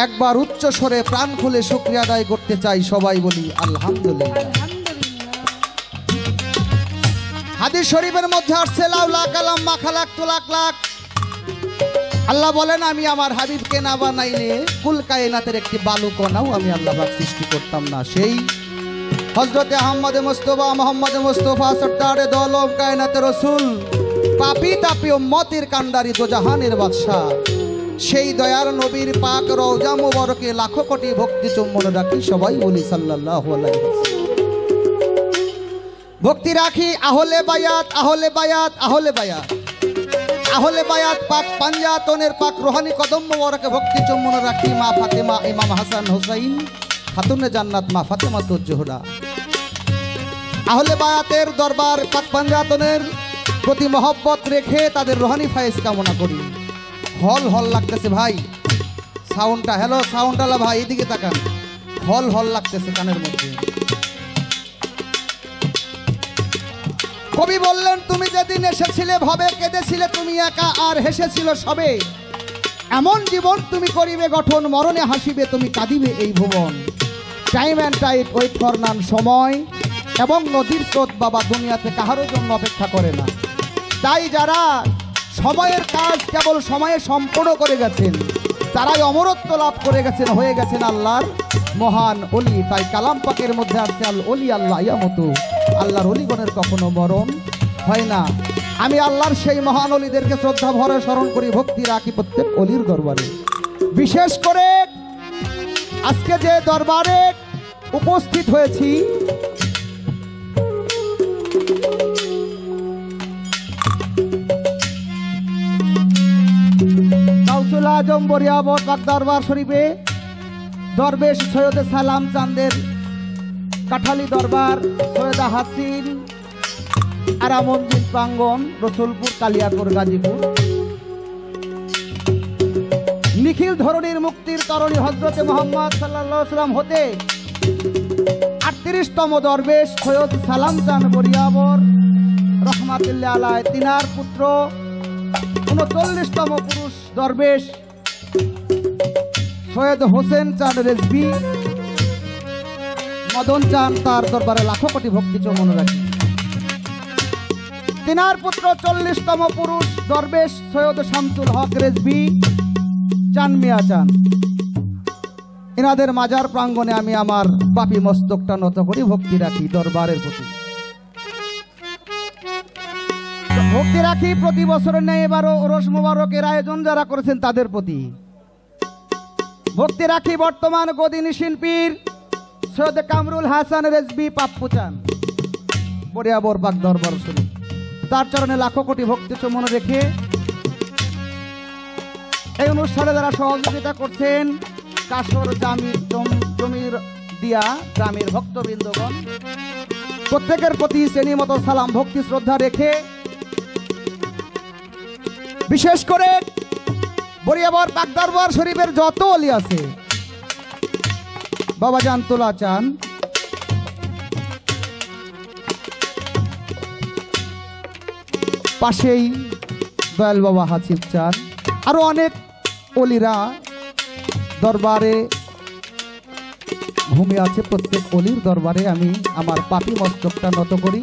একবার উচ্চ স্বরে প্রাণ খুলে শুকরিয়া আদায় করতে চাই। সবাই বলি আলহামদুলিল্লাহ। হাদিস শরীফের মধ্যে আসছে লাউলা কালাম মা খালাকতু লাক লাক। আল্লাহ বলেন আমি আমার হাবিবকে না বানাইলে কুল কায়নাতের একটি বালু কণাও আমি আল্লাহ পাক সৃষ্টি করতাম না। সেই হযরতে মুহাম্মদ মুস্তাফা সরদারে দো আলম কায়নাতের রাসূল পাপী তাপী উম্মতের কান্ডারি দোজাহানের বাদশা সেই দয়ার নবীর পাক রওজা মুবারকে লাখো কোটি ভক্তি চুম্বন রাখি। সবাই বলি সাল্লাল্লাহু আলাইহি ওয়াসাল্লাম। ভক্তি রাখি আহলে বায়াত আহলে বায়াত আহলে বায়াত আহলে বায়াত পাক পাঞ্জাতনের পাক রোহানি কদম মুবারকে ভক্তি চুম্বন রাখি। মা ফাতেমা ইমাম হাসান হুসাইন খাতুনে জান্নাত মা ফাতেমাতুজ জোহরা। আহলে বায়াতের দরবার পাক পাঞ্জাতনের প্রতি মহব্বত রেখে তাদের রোহানি ফায়েজ কামনা করি। হল হল লাগতেছে ভাই সাউন্ডটা। হ্যালো সাউন্ডওয়ালা ভাই এদিকে তাকান। হল হল লাগতেছে কানের মধ্যে। কবি বললেন তুমি যেদিন এসেছিলে ভবে কেঁদেছিলে তুমি একা আর হেসেছিল সবে। এমন জীবন তুমি করিবে গঠন মরণে হাসিবে তুমি কাঁদিবে এই ভুবন। Time and tide wait for none সময় এবং নদীর স্রোত বাবা দুনিয়াতে কাহারও জন্য অপেক্ষা করে না। তাই যারা সময়ের কাজ কেবল সময়ে সম্পূর্ণ করে গেছেন তারাই অমরত্ব লাভ করে গেছেন, হয়ে গেছেন আল্লাহর মহান অলি। তাই কালাম পাকের মধ্যে আছে আল অলি আল্লাহ ইয়ামতু, আল্লাহর অলিগণের কখনো মরণ হয় না। আমি আল্লাহর সেই মহান অলিদেরকে শ্রদ্ধা ভরে স্মরণ করি, ভক্তি রাখি প্রত্যেক অলির দরবারে। বিশেষ করে আজকে যে দরবারে উপস্থিত হয়েছি গাউসুল আজম বরিয়াবর পাক দরবার শরীফে দরবেশ সৈয়দ সালাম চাঁদের কাঠালি দরবার সৈয়দা হাসিন আরামন্দির প্রাঙ্গন রসুলপুর কালিয়াকোর গাজীপুর নিখিল ধরণীর মুক্তির তরণী হযরতে মুহাম্মদ সাল্লাল্লাহু আলাইহি ওয়াসাল্লাম হতে ৩৮তম দরবেশ সৈয়দ সালাম চাঁদ বরিয়াবর রহমাতুল্লাহ আলাইহি তিনার পুত্র ৩৯তম পুরুষ দরবেশ সৈয়দ হোসেন চাঁদ রেজভি মদন চাঁদ তার দরবারে লাখো কোটি ভক্তি চমন রাখি। তিনার পুত্র ৪০তম পুরুষ দরবেশ সৈয়দ শামসুল হক রেজভি চান মিয়া চান। এনাদের মাজার প্রাঙ্গণে আমি আমার পাপী মস্তকটা নত করি, ভক্তি রাখি দরবারের প্রতি। ভক্তি রাখি প্রতি বছরের ন্যায় এবারও ওরস মোবারকের আয়োজন যারা করেছেন তাদের প্রতি। ভক্তি রাখি বর্তমান গদিনী শিল্পীর সৈয়দ কামরুল হাসান রেজভি পাপ্পু চান বরিয়াবর পাক দরবার শরীফ, তার চরণে লাখো কোটি ভক্তি চমন রেখে এই অনুষ্ঠানে যারা সহযোগিতা করছেন কাশর জমির দিয়া গ্রামের ভক্তবৃন্দগণ প্রত্যেকের প্রতি শ্রেণী মতো সালাম ভক্তি শ্রদ্ধা রেখে বিশেষ করে বরিয়াবর পাক দরবার শরীফের যত অলি আছে বাবা জান তোলা চান, পাশেই দয়াল বাবা হাসিব চান, আরো অনেক অলিরা দরবারে ঘুমিয়ে আছে। প্রত্যেক অলির দরবারে আমি আমার পাপী মস্তকটা নত করি।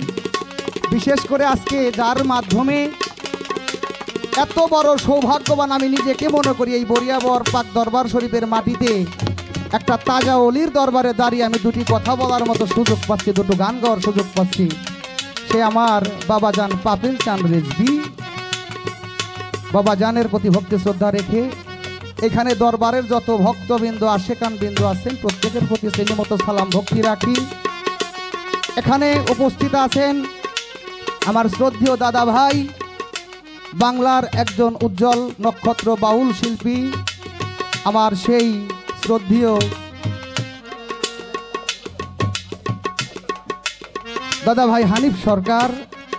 বিশেষ করে আজকে যার মাধ্যমে এত বড় সৌভাগ্যবান আমি নিজেকে মনে করি, এই বরিয়াবর পাক দরবার শরীফের মাটিতে একটা তাজা অলির দরবারে দাঁড়িয়ে আমি দুটি কথা বলার মতো সুযোগ পাচ্ছি, দুটো গান গাওয়ার সুযোগ পাচ্ছি। সে আমার বাবা জান পাপিল চাঁদ রেজভি। বাবা জানের প্রতি ভক্তি শ্রদ্ধা রেখে এখানে দরবারের যত ভক্তবৃন্দ আশেকান বৃন্দ আছেন প্রত্যেকের প্রতি শ্রেণী মতো সালাম ভক্তি রাখি। এখানে উপস্থিত আছেন আমার শ্রদ্ধেয় দাদা ভাই, বাংলার একজন উজ্জ্বল নক্ষত্র বাউল শিল্পী, আমার সেই শ্রদ্ধেয় দাদা ভাই হানিফ সরকার,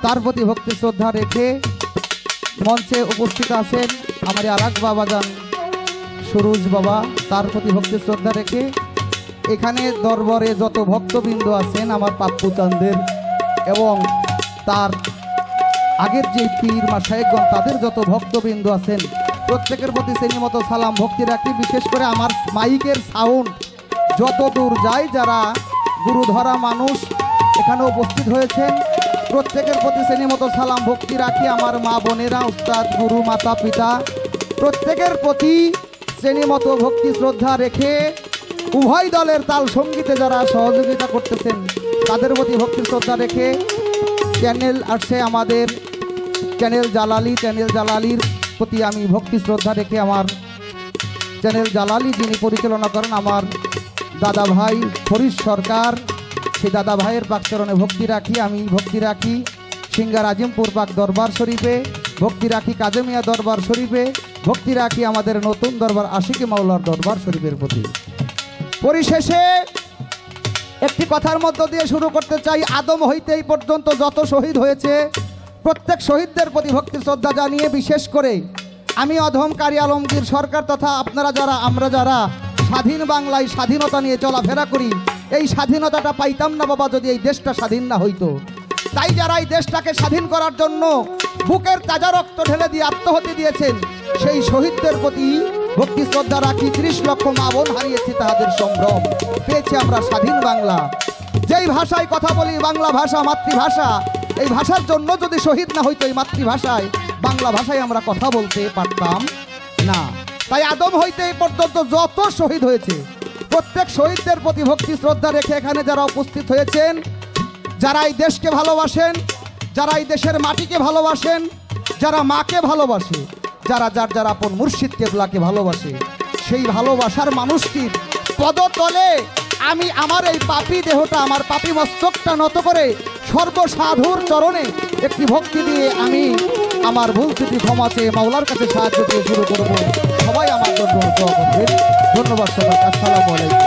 তার প্রতি ভক্তি শ্রদ্ধা রেখে মঞ্চে উপস্থিত আছেন আমার আরেক বাবা যান সুরুজ বাবা, তার প্রতি ভক্তি শ্রদ্ধা রেখে এখানে দরবারে যত ভক্তবৃন্দ আছেন আমার পাপ্পু চাঁদের এবং তার আগের যে পীর মাশায়েখগণ তাদের যত ভক্তবৃন্দ আছেন প্রত্যেকের প্রতি শ্রেণী মতো সালাম ভক্তি রাখি। বিশেষ করে আমার মাইকের সাউন্ড যত দূর যায়, যারা গুরুধরা মানুষ এখানে উপস্থিত হয়েছেন, প্রত্যেকের প্রতি শ্রেণী মতো সালাম ভক্তি রাখি। আমার মা বোনেরা, উস্তাদ, গুরু, মাতা, পিতা, প্রত্যেকের প্রতি শ্রেণী মতো ভক্তি শ্রদ্ধা রেখে উভয় দলের তাল সঙ্গীতে যারা সহযোগিতা করতেছেন তাদের প্রতি ভক্তি শ্রদ্ধা রেখে চ্যানেল আসছে আমাদের চ্যানেল জালালির প্রতি আমি ভক্তি শ্রদ্ধা রেখে আমার চ্যানেল জালালি যিনি পরিচালনা করেন আমার দাদা ভাই ফরিদ সরকার, সেই দাদা ভাইয়ের পাকচরণে ভক্তি রাখি। আমি ভক্তি রাখি সিঙ্গার আজিমপুর পাক দরবার শরীফে, ভক্তি রাখি কাজেমিয়া দরবার শরীফে, ভক্তি রাখি আমাদের নতুন দরবার আশিকি মাওলার দরবার শরীফের প্রতি। পরিশেষে একটি কথার মধ্য দিয়ে শুরু করতে চাই। আদম হইতে এই পর্যন্ত যত শহীদ হয়েছে প্রত্যেক শহীদদের প্রতি ভক্তি শ্রদ্ধা জানিয়ে, বিশেষ করে আমি অধম কারি আলমগীর সরকার তথা আপনারা যারা, আমরা যারা স্বাধীন বাংলায় স্বাধীনতা নিয়ে চলাফেরা করি, এই স্বাধীনতাটা পাইতাম না বাবা যদি এই দেশটা স্বাধীন না হইতো। তাই যারা এই দেশটাকে স্বাধীন করার জন্য বুকের তাজা রক্ত ঢেলে দিয়ে আত্মহতি দিয়েছেন, সেই শহীদদের প্রতি ভক্তি শ্রদ্ধা রাখি। 30 লক্ষ মা বোন হারিয়েছি, তাহাদের সম্ভ্রম পেয়েছি আমরা স্বাধীন বাংলা। যেই ভাষায় কথা বলি, বাংলা ভাষা মাতৃভাষা, এই ভাষার জন্য যদি শহীদ না হইতো এই মাতৃভাষায়, বাংলা ভাষায় আমরা কথা বলতে পারতাম না। তাই আদম হইতে এই পর্যন্ত যত শহীদ হয়েছে প্রত্যেক শহীদদের প্রতি ভক্তি শ্রদ্ধা রেখে এখানে যারা উপস্থিত হয়েছেন, যারা এই দেশকে ভালোবাসেন, যারা এই দেশের মাটিকে ভালোবাসেন, যারা মাকে ভালোবাসে, যারা যার আপন মুর্শিদ কেবলাকে ভালোবাসে, সেই ভালোবাসার মানুষটির পদতলে আমি আমার এই পাপী দেহটা, আমার পাপী মস্তকটা নত করে সর্বসাধুর চরণে একটি ভক্তি দিয়ে আমি আমার ভুল ত্রুটি ক্ষমা চেয়ে মাওলার কাছে সাহায্য দিয়ে শুরু করব। সবাই আমার জন্য দোয়া করবেন। ধন্যবাদ সবাইকে। আসসালামু আলাইকুম।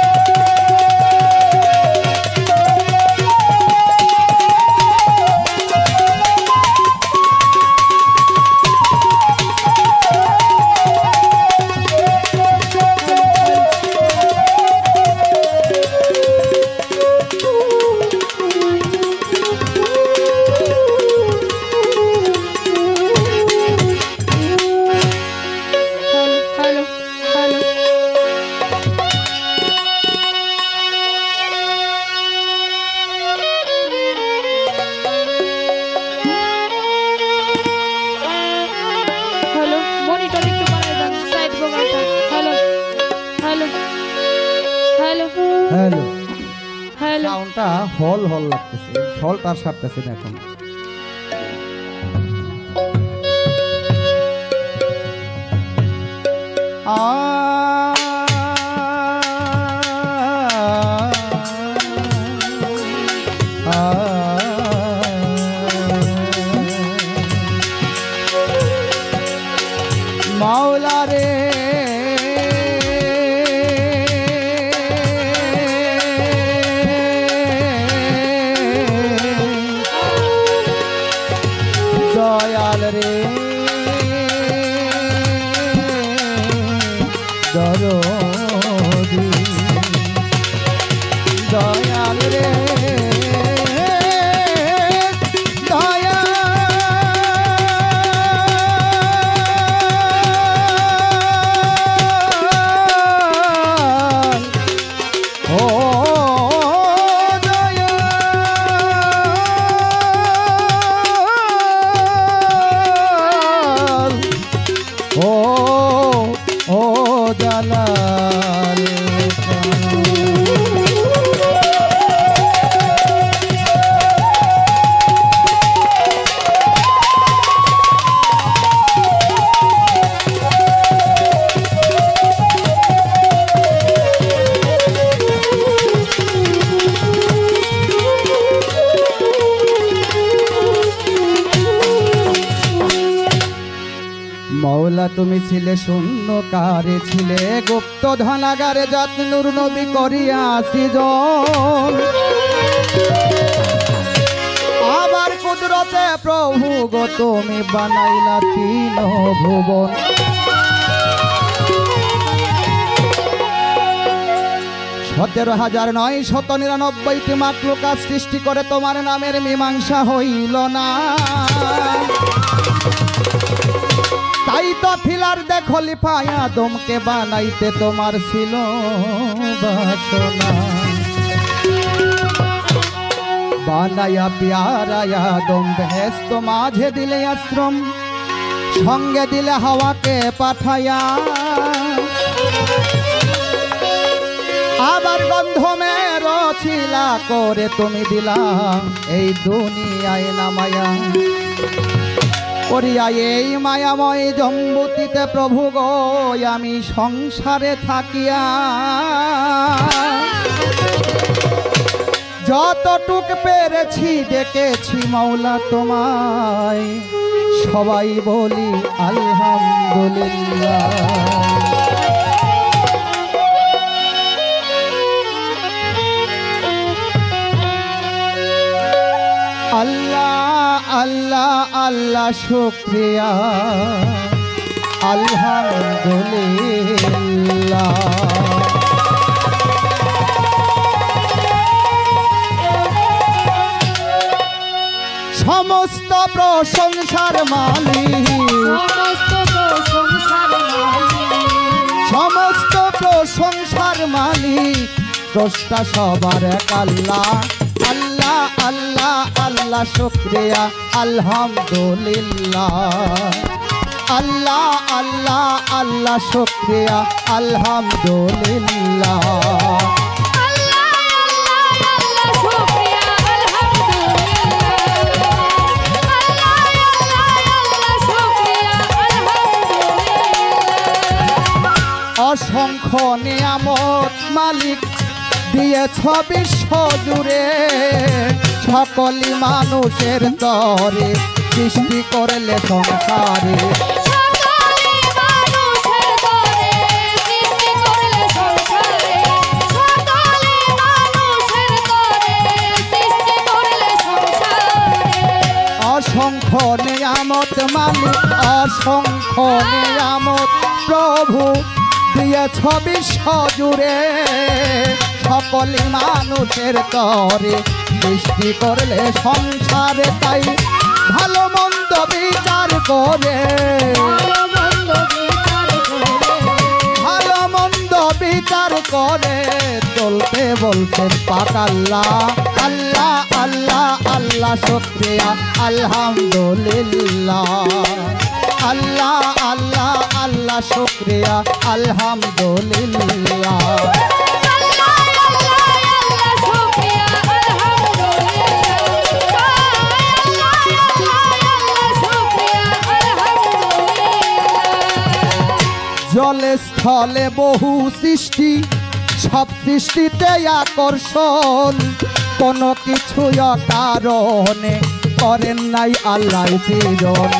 হ্যালো হ্যালো, সাউন্ডটা হল লাগতেছে, হলটা সারতেছে না এখন। মাওলা রে দয়াল রে দরদি, দয়াল রে মৌলা তুমি ছিলে শূন্যকারে, ছিলে গুপ্ত ধনাগারে, যত্নুর নবী করিয়া সৃজন। আবার কুদরতে প্রভু গো তুমি বানাইলা 3 ভুবন। সতেরো 17,999টি মাকলুকাত সৃষ্টি করে তোমার নামের মীমাংসা হইল না। তাই তো ফিলার দে খলিফা আদমকে বানাইতে তোমার ছিল বাসনা, বানাইয়া পিয়ারা আদম বেহেশত মাঝে দিলে আশ্রম, সঙ্গে দিলে হাওয়াকে পাঠাইয়া, আবার গন্ধমের ছিলা করে তুমি দিলা এই দুনিয়ায় নামায়া। করিয়া এই মায়াময় জম্বুতিতে প্রভু গো আমি সংসারে থাকিয়া, যতটুক পেরেছি ডেকেছি মাওলা তোমায়, সবাই বলি আলহামদুলিল্লাহ। আল্লাহ আল্লাহ আল্লাহ শুকরিয়া আলহামদুলিল্লাহ। সমস্ত প্রশংসার মালিক, সমস্ত প্রশংসার মালিক স্রষ্টা সবার এক আল্লাহ। আল্লাহ আল্লাহ আল্লাহ শুকরিয়া আলহামদুলিল্লাহ। আল্লাহ আল্লাহ আল্লাহ শুকরিয়া আলহামদুলিল্লাহ। অসংখ্য নিয়ামত মালিক দিয়েছ বিশ্ব জুড়ে, সকলই মানুষের তরে সৃষ্টি করলে সংসারে। অসংখ্য নিয়ামত মালিক, অসংখ্য নিয়ামত প্রভু দিয়েছ বিশ্ব জুড়ে, সকলই মানুষের তরে সৃষ্টি করলে সংসারে। তাই ভালো মন্দ বিচার করে, ভালো মন্দ বিচার করে চলতে বলছেন পাক আল্লাহ। আল্লাহ আল্লাহ আল্লাহ শুকরিয়া আলহামদুলিল্লাহ। আল্লাহ আল্লাহ আল্লাহ শুকরিয়া আলহামদুলিল্লাহ। জলে স্থলে বহু সৃষ্টি, সব সৃষ্টিতে আকর্ষণ, কোনো কিছু কারণে করেন নাই আল্লাহ সৃজন।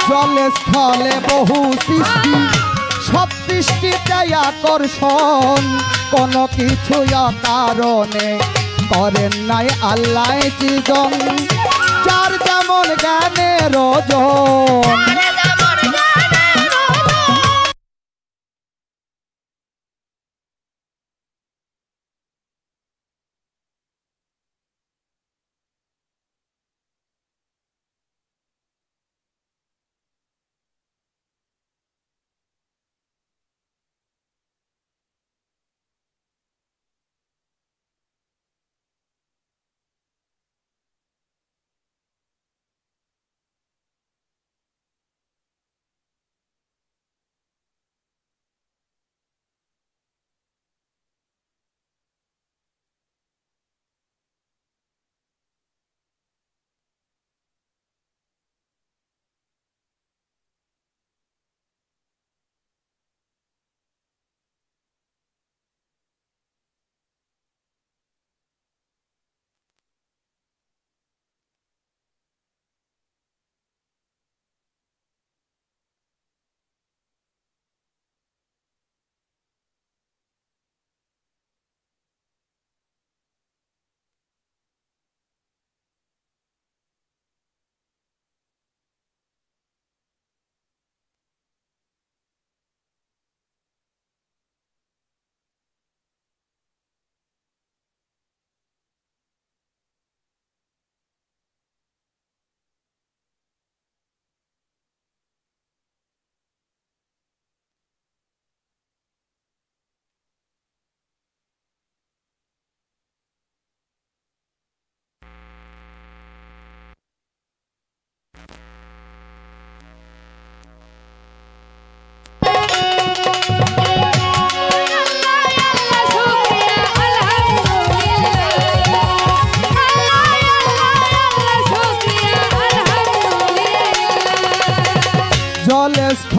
জলে স্থলে বহু সৃষ্টি, সব সৃষ্টিতে আকর্ষণ, কোনো কিছু কারণে করেন নাই আল্লাহ সৃজন। যার যেমন জ্ঞানের ওজন,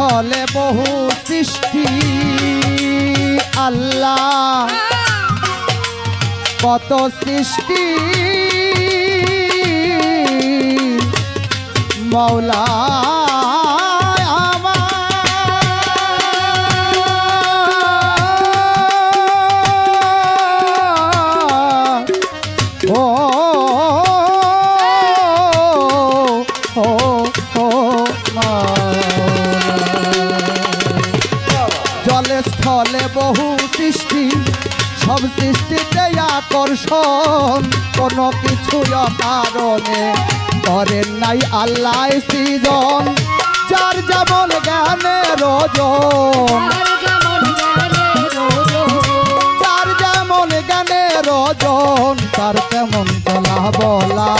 স্থলে বহু সৃষ্টি আল্লাহ কত সৃষ্টি মৌলা জলে স্থলে বহু সৃষ্টি সব সৃষ্টিতে আকর্ষণ কোনো কিছু কারণে করেন নাই আল্লাহ সৃজন যার যেমন জ্ঞানের ওজন যার যেমন জ্ঞানের ওজন তার তেমন চলা বলা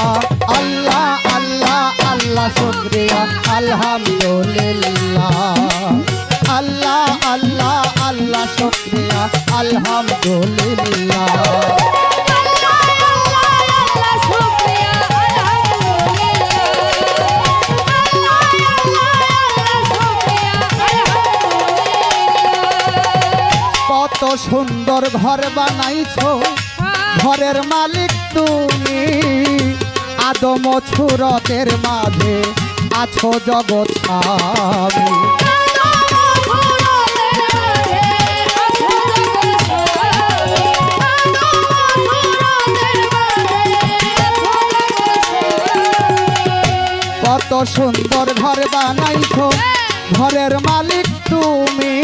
আল্লাহ আল্লাহ আল্লাহ শুকরিয়া আলহামদুলিল্লাহ আল্লাহ আল্লাহ আল্লাহ শুকরিয়া আলহামদুলিল্লাহ কত সুন্দর ঘর বানাইছো ঘরের মালিক তুমি আদম ছুরতের মাঝে আছো জগৎ স্বামী কত সুন্দর ঘর বানাইছো ঘরের মালিক তুমি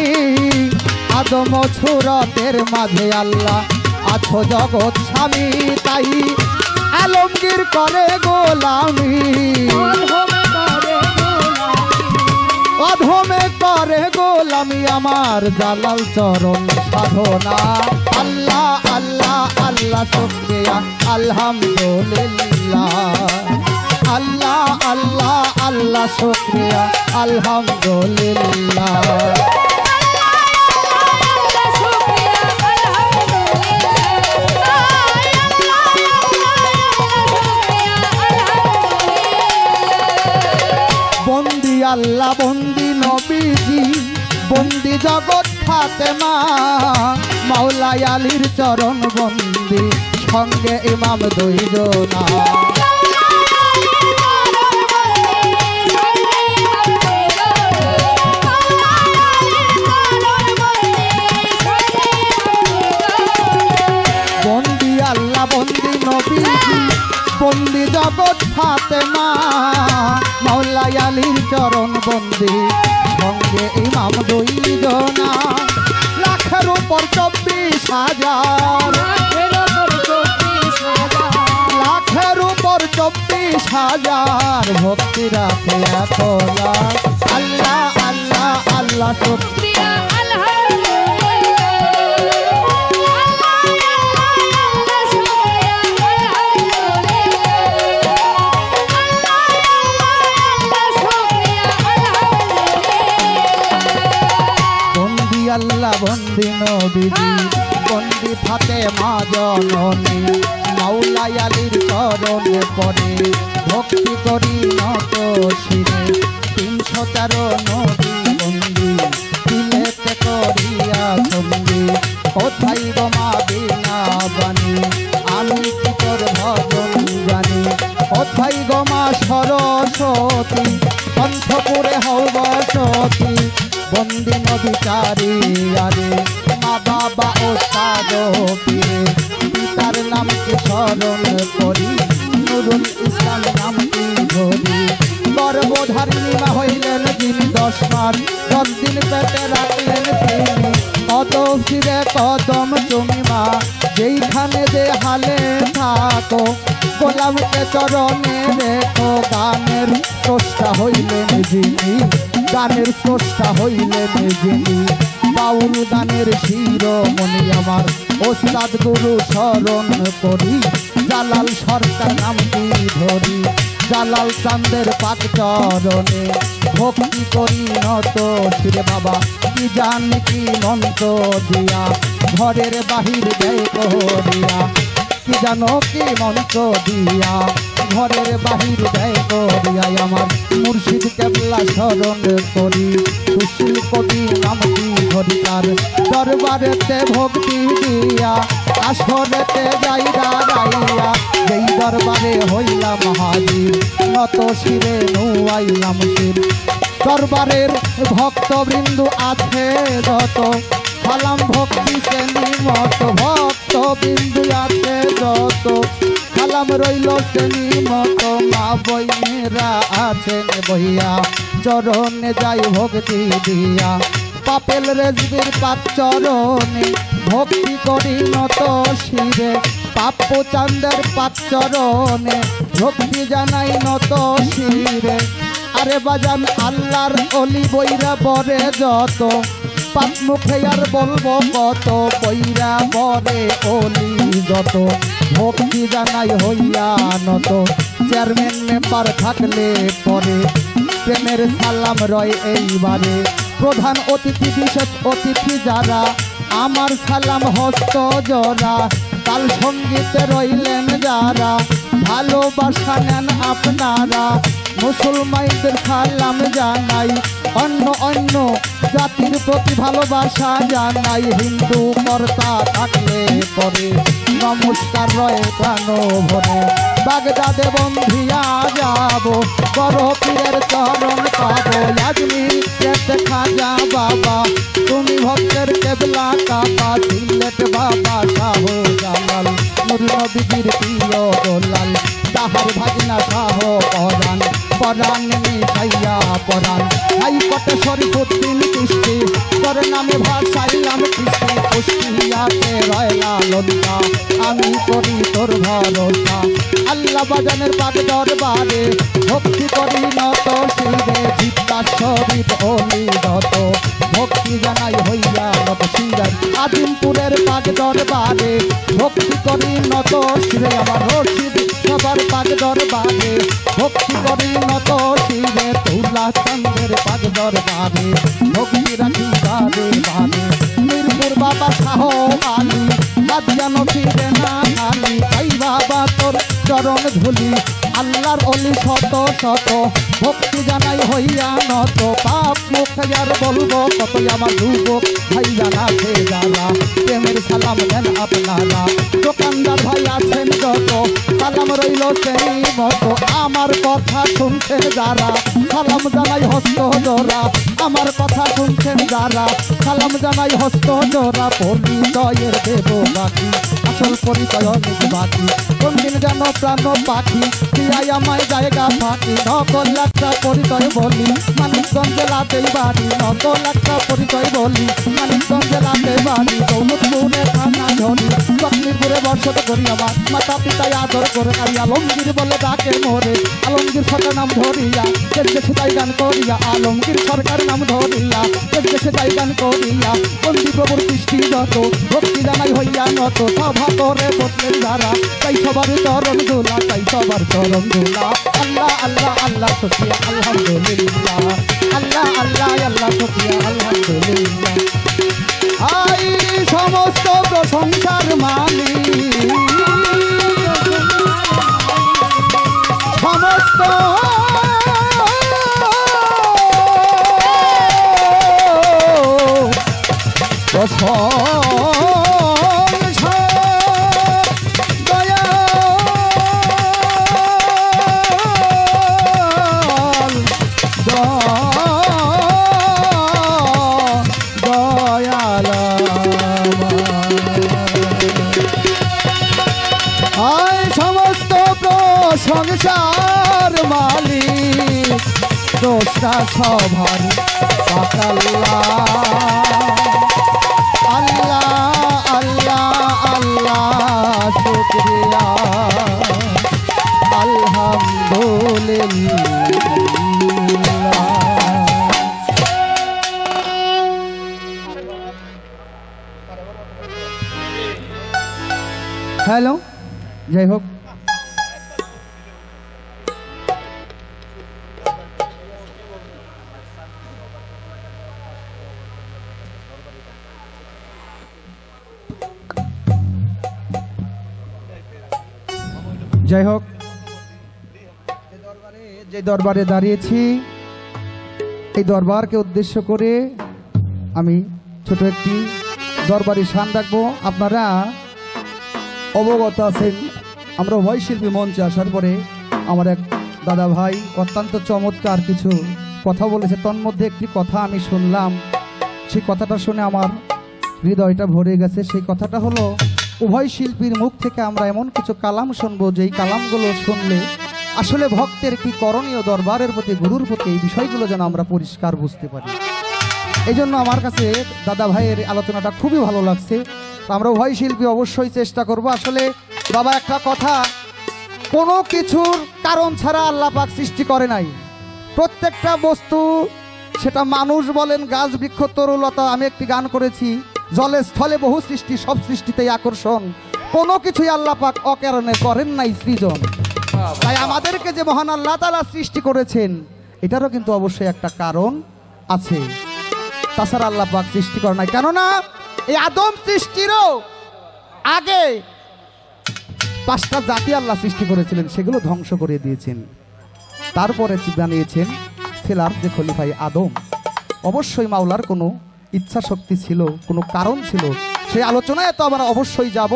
আদম ছুরতের মাঝে আল্লাহ আছো জগৎ স্বামী তাই আলমগীর করে গোলামি অধমে করে গোলামি আমার জালাল চরণ সাধনা আল্লাহ আল্লাহ আল্লাহ শুকরিয়া আলহামদুলিল্লাহ আল্লাহ আল্লাহ আল্লাহ শুকরিয়া আলহামদুলিল্লাহ বন্দি আল্লাহ বন্দি নবীজি বন্দি জগৎ ফাতেমা মাওলাই আলীর চরণ বন্দি সঙ্গে ইমাম দুইজনা বন্দি আল্লাহ বন্দি নবীজি বন্দি জগৎ ফাতেমা মাওলাই আলীর চরণ বন্দি সঙ্গে ইমাম দুইজনা লাখের উপর 24,000 লাখের উপর 24,000 ভক্তি রাখে একলা আল্লাহ আল্লাহ আল্লাহ শুকরিয়া আল্লাহ বন্দি নবীজি বন্দি ফাতেমা জননী মাওলাই আলীর চরণে পড়ে ভক্তি করি নত শিরে 313 নবী বন্দি দিলেতে করিয়া সঙ্গী কোথায় গমা বিনা বাণী আমি কি তোর ভজন জানি কোথায় গমা সরস্বতী কণ্ঠপুরে হও বসতি বন্দি নবিচারি আরে মা বাবা ও সাধো পীরে পিতার নাম কি স্মরণ করি নুরুল ইসলাম নাম কি ধরি গর্ভধারিণী মা হইলেন যিনি 10 মাস 10 দিন পেটে রাখলেন তিনি কত শিরে কদম তুমি মা যেইখানে যে হালে থাকো গোলামকে চরণে রেখো গানের স্রষ্টা হইলেন যিনি গানের স্রষ্টা হইলেন যিনি বাউল গানের শিরোমণি আমার ওস্তাদ গুরু স্মরণ করি জালাল সরকার নামটি ধরি জালাল চাঁদের পাক চরণে ভক্তি করি নত শিরে বাবা কি জানি কি মন্ত্র দিয়া ঘরের বাহির দেয় করিয়া কি জানো কি মন্ত্র দিয়া ঘরের বাহির দেয় করিয়াই আমার মুর্শিদ কেবলা স্মরণ করি সুশীল কবি নামটি ধরিকার দরবারেতে ভক্তি দিয়া আসরেতে যাই দাঁড়াইয়া যেই দরবারে হইলাম হাজির নত শিরে নুয়াইলাম শির দরবারের ভক্তবৃন্দ আছে যত সালাম ভক্তি শ্রেণী মত ভক্তবৃন্দ আছে যত সালাম রইল শ্রেণী মত মা বইনেরা আছেন বইয়া চরণে যাই ভক্তি দিয়া পাপেল রেজবির পাক চরণে ভক্তি করি নত শিরে পাপ্য চান্দের পাক চরণে ভক্তি জানাই নত শিরে আরে বাজান আল্লাহর অলি বইরা পরে যত পাপ মুখে আর বলবো কত বইরা পরে অলি যত ভক্তি জানাই হইয়া নত চেয়ারম্যান মেম্বার থাকলে পরে প্রেমের সালাম রয় এইবারে প্রধান অতিথি বিশেষ অতিথি যারা আমার সালাম হস্ত জরা কাল সঙ্গীতে রইলেন যারা ভালোবাসা নেন আপনারা মুসলমানদের সালাম জানাই অন্য অন্য জাতির প্রতি ভালোবাসা জানাই হিন্দু কর্তা থাকলে পরে নমস্কার রয়ে প্রাণ ভরে বাগদাদে বন্ধিয়া যাব বড় পীরের চরণ পাবো আজমির খাজা বাবা তুমি ভক্তের কেবলা কাবা সিলেট বাবা শাহ জালাল নূর নবীর প্রিয় দোলাল তাহার ভাগনা শাহ পরাণ পরাণ মিঠাইয়া পরাণ হাইকোর্টে শরীফুদ্দিন কৃষ্টি তোর নামে ভাষাইলাম কৃষ্টি কুষ্টিয়াতে রয়লা লঙ্কা আমি করি তোর ভরসা আল্লাহ বাজানের পাক দরবারে ভক্তি করি নত শিরে জিতা শরীফ অলি দত ভক্তি জানাই হইয়া নত শিরার আজিমপুরের পাক দরবারে ভক্তি করি নত শিরে আমার রশিদ সবার পাক দরবারে ভক্তি করি নত শিরে তুলা চন্দ্রের পাক দরবারে ভক্তি রাখি বারে বারে মিরপুর বাবা শাহ আলী বাদিয়ানো ফিরে না খালি তাই বাবা তোর চরণ ধুলি আল্লাহর অলি শত শত ভক্তি জানাই হইয়া নত পাপ মুখে আর বলবো কতই আমার যুবক ভাই জানাছে যারা প্রেমের সালাম দেন আপনারা দোকানদার ভাই আছেন যত সালাম রইল সেই মতো আমার কথা শুনছেন যারা সালাম জানাই হস্ত জোড়া আমার কথা শুনছেন যারা সালাম জানাই হস্ত জোড়া পরিচয়ের দেব বাকি আসল পরিচয় অনেক বাকি কোন দিন যেন প্রাণ পাখি দিয়াই আমায় জায়গা ফাঁকি নকল একটা পরিচয় বলি মানিকগঞ্জ জেলাতেই বাড়ি নকল একটা পরিচয় বলি মানিকগঞ্জ জেলাতেই বাড়ি দৌলতপুরে থানা ধরি লক্ষ্মীপুরে বসত করি আমার মাতা পিতায় আদর করে কারি আলমগীর বলে ডাকে মোরে আলমগীর সরকার নাম ধরিয়া দেশ দেশে তাই গান করিয়া আলমগীর সরকার নাম ধরিয়া দেশ দেশে তাই গান করিয়া বন্দি প্রভুর সৃষ্টি যত ভক্তি জানাই হইয়া নত সভা করে বসলেন যারা তাই সবার চরণ ধুলা তাই সবার চরণ ধুলা আল্লাহ আল্লাহ আল্লাহ শুকরিয়া আলহামদুলিল্লাহ আল্লাহ আল্লাহ আল্লাহ শুকরিয়া আলহামদুলিল্লাহ আই সমস্ত প্রশংসার মালিক সমস্ত প্রশংসা সংসার মালিক দোষটা সবার আল্লাহ আল্লাহ আল্লাহ শুকরিয়া আলহামদুলিল্লাহ। হ্যালো, যাই হোক যাই হোক যে দরবারে দাঁড়িয়েছি এই দরবারকে উদ্দেশ্য করে আমি ছোট একটি দরবারি শান রাখবো। আপনারা অবগত আছেন আমরা উভয় শিল্পী মঞ্চে আসার পরে আমার এক দাদা ভাই অত্যন্ত চমৎকার কিছু কথা বলেছে, তন্মধ্যে একটি কথা আমি শুনলাম, সেই কথাটা শুনে আমার হৃদয়টা ভরে গেছে। সেই কথাটা হলো উভয় শিল্পীর মুখ থেকে আমরা এমন কিছু কালাম শুনবো যেই কালামগুলো শুনলে আসলে ভক্তের কি করণীয়, দরবারের প্রতি গুরুর প্রতি এই বিষয়গুলো যেন আমরা পরিষ্কার বুঝতে পারি। এই জন্য আমার কাছে দাদা ভাইয়ের আলোচনাটা খুবই ভালো লাগছে। আমরা উভয় শিল্পী অবশ্যই চেষ্টা করব। আসলে বাবা একটা কথা, কোনো কিছুর কারণ ছাড়া আল্লাহ পাক সৃষ্টি করে নাই। প্রত্যেকটা বস্তু, সেটা মানুষ বলেন, গাছ বৃক্ষ তরুলতা, আমি একটি গান করেছি, জলে স্থলে বহু সৃষ্টি, সব সৃষ্টিতেই আকর্ষণ, কোনো কিছুই আল্লাহ পাক অকারণে করেন নাই সৃজন। তাই আমাদেরকে যে মহান আল্লাহ তাআলা সৃষ্টি করেছেন এটারও কিন্তু অবশ্যই একটা কারণ আছে, তাছাড়া আল্লাহ পাক সৃষ্টি করে নাই। কেননা এই আদম সৃষ্টিরও আগে 5টা জাতি আল্লাহ সৃষ্টি করেছিলেন, সেগুলো ধ্বংস করে দিয়েছেন। তারপরে বানিয়েছেন ফেলার যে খলিফাই আদম। অবশ্যই মাওলার কোনো ইচ্ছা শক্তি ছিল, কোনো কারণ ছিল, সেই আলোচনায় তো আমরা অবশ্যই যাব।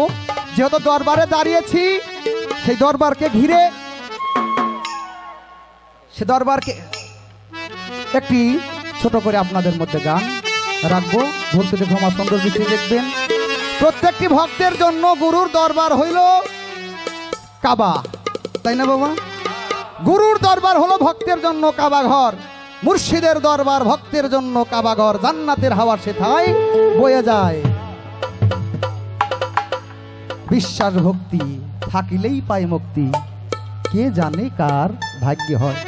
যেহেতু দরবারে দাঁড়িয়েছি, সেই দরবারকে ঘিরে সে দরবারকে একটি ছোট করে আপনাদের মধ্যে গান রাখবো। বলতে ক্ষমা সুন্দর দৃষ্টি দেখবেন। প্রত্যেকটি ভক্তের জন্য গুরুর দরবার হইল কাবা, তাই না বাবা? গুরুর দরবার হলো ভক্তের জন্য কাবা ঘর, মুর্শিদের দরবার ভক্তের জন্য কাবা ঘর, জান্নাতের হাওয়া সেথায় বয়ে যায়। বিশ্বাস ভক্তি থাকিলেই পায় মুক্তি, কে জানে কার ভাগ্য হয়।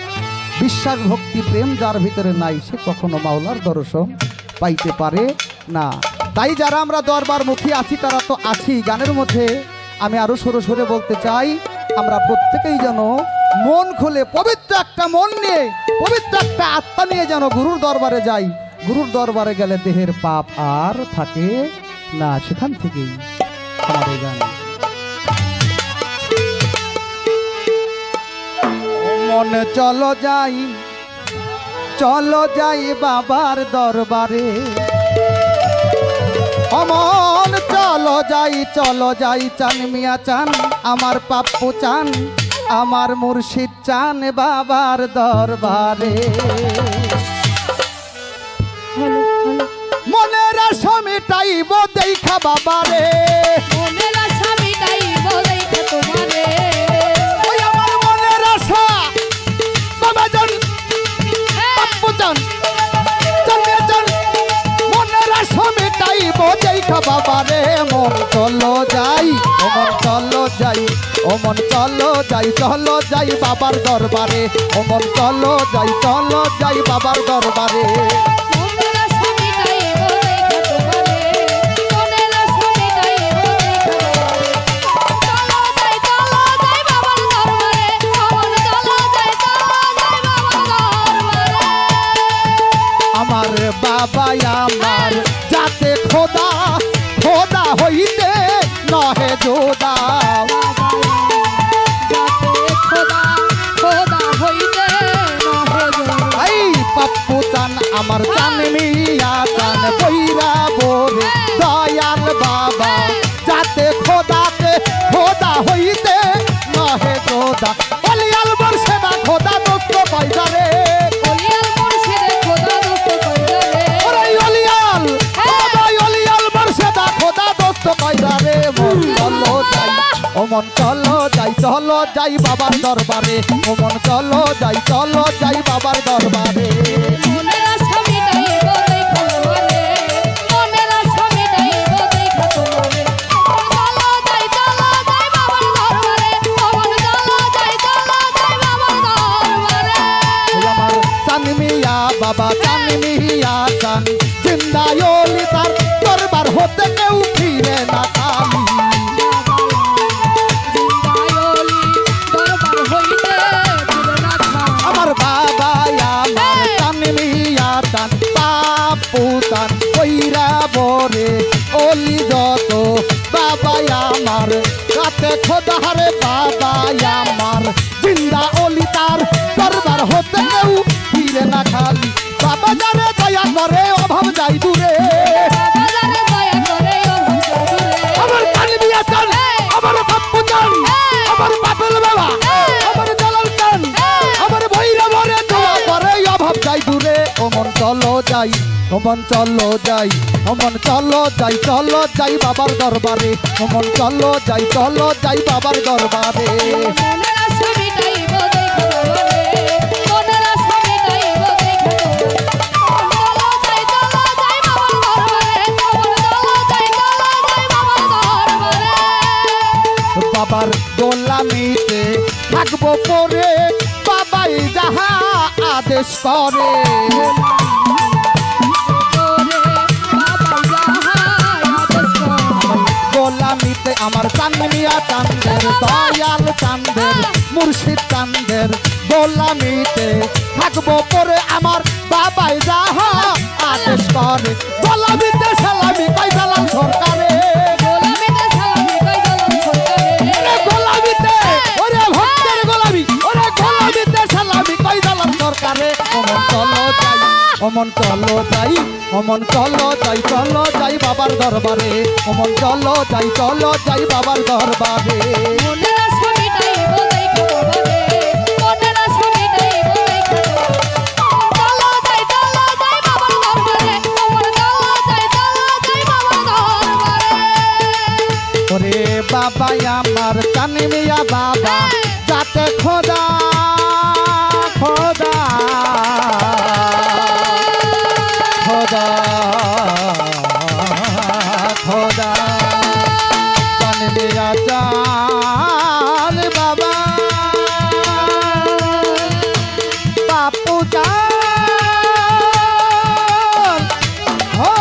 বিশ্বাস ভক্তি প্রেম যার ভিতরে নাই, সে কখনো মাওলার দর্শন পাইতে পারে না। তাই যারা আমরা দরবার মুখী আছি তারা তো আছি। গানের মধ্যে আমি আরো সরে সরে বলতে চাই, আমরা প্রত্যেকেই যেন মন খুলে পবিত্র একটা মন নিয়ে, পবিত্র একটা আত্মা নিয়ে যেন গুরুর দরবারে যাই। গুরুর দরবারে গেলে দেহের পাপ আর থাকে না। সেখান থেকেই আমাদের গান। মন চলো যাই, চলো যাই বাবার দরবারে, অমন চলো যাই চান মিয়া চান, আমার পাপ্পু চান, আমার মুর্শিদ চান বাবার দরবারে। মনের আশা মিটাইব দেখা বাবারে, মনের আশা মিটাইব দেখা তোমারে। ওই আমার মনের আশা বাবা জান, পাপ্পু চান, চান মিয়া চান, মনের আশা মিটাইব দেখা বাবারে। মন চলো যাই, ও মন চলো যাই, ও মন চলো যাই, চলো যাই বাবার দরবারে, ও মন চলো যাই বাবার দরবারে। মনের আশা মিটাইব দেখা তোমারে, মনের আশা মিটাইব দেখা তোমারে। চলো যাই বাবার দরবারে, মন চলো যাই বাবার দরবারে। আমার বাবা আমার যাতে খোদা, খোদা হইতে নহে জোদা। এই পাপ্পু চান আমার চান মিয়া চান, বৈরা বোরে দয়াল বাবা যাতে খোদাতে খোদা হইতে নহে জোদা। অলিয়াল বর্ষেদা খোদা দোস্ত কইজারে, অলিয়াল মুর্শিদে খোদা দোস্ত কইজারে। ওরে অলিয়াল বাবা অলিয়াল বর্ষেদা খোদা দোস্ত কইজারে। মন চলো যাই, ও মন চলো যাই বাবার দরবারে, ও মন চলো যাই বাবার দরবারে। মনের আশা মিটাইব দেখা তোমারে, মনের আশা মিটাইব দেখা তোমারে। চলো যাই বাবার দরবারে, মন চলো যাই বাবার দরবারে। ওই আমার চান মিয়া বাবা চান মিয়া চান, জিন্দায়লি তার দরবার হতে কেউ ফিরে না খালি। আমার বাবা আমার চান মিয়া চান, পাপ্পু চান, কইরা বরে অলি যত বাবা আমার রাতে খোদারে, বাবা আমার জিন্দা অলি তার দরবার হতে কেউ ফিরে না খালি বাবা জানে দয়া করে অভাব যাই দূরে বাবা জানে দয়া করে অভাব যায় দূরে। আমার কালবিয়া চান আমার বাপ্পু চান আমার বাপেল বাবা আমার জালাল চান আমার ভৈরা ভরে দোয়া করে অভাব যাই দূরে ওমন চলো যাই ওমন চলো যাই ওমন চলো যাই বাবার দরবারে ওমন চলো যাই বাবার দরবারে মনের আশা মিটাইব দেখা বাবারে, মনের আশা মিটাইব দেখা বাবারে। চলো যাই বাবার দরবারে, চলো যাই বাবার দরবারে। বাবার গোলামিতে থাকবো পরে বাবাই যাহা আদেশ করে গোলামিতে আমার চান্দনিয়া চান্দের দয়াল চান্দের মুর্শিদ চান্দের গোলামিতে থাকবো পরে আমার বাবাই যাহা আদেশ করে গোলামিতে সালামি কই জালাল সরকারে গোলামিতে সালামি কই জালাল সরকারে। ওরে গোলামিতে ওরে ভক্তের গোলামি ওরে গোলামিতে সালামি কই জালাল সরকারে ওমন চলো যাই ওমন চলো যাই ওমন চলো যাই বাবার দরবারে ওমন চলো যাই বাবার দরবারে মনের আশা মিটাইব দেখা বাবারে, মনের আশা মিটাইব দেখা বাবারে। চলো যাই বাবার দরবারে, চলো যাই বাবার দরবারে। ওরে বাবা আমার চানি মিয়া বাবা যাতে খোদা খোদা খোদা খোদা চানি মিয়া চান বাবা বাপু চান ও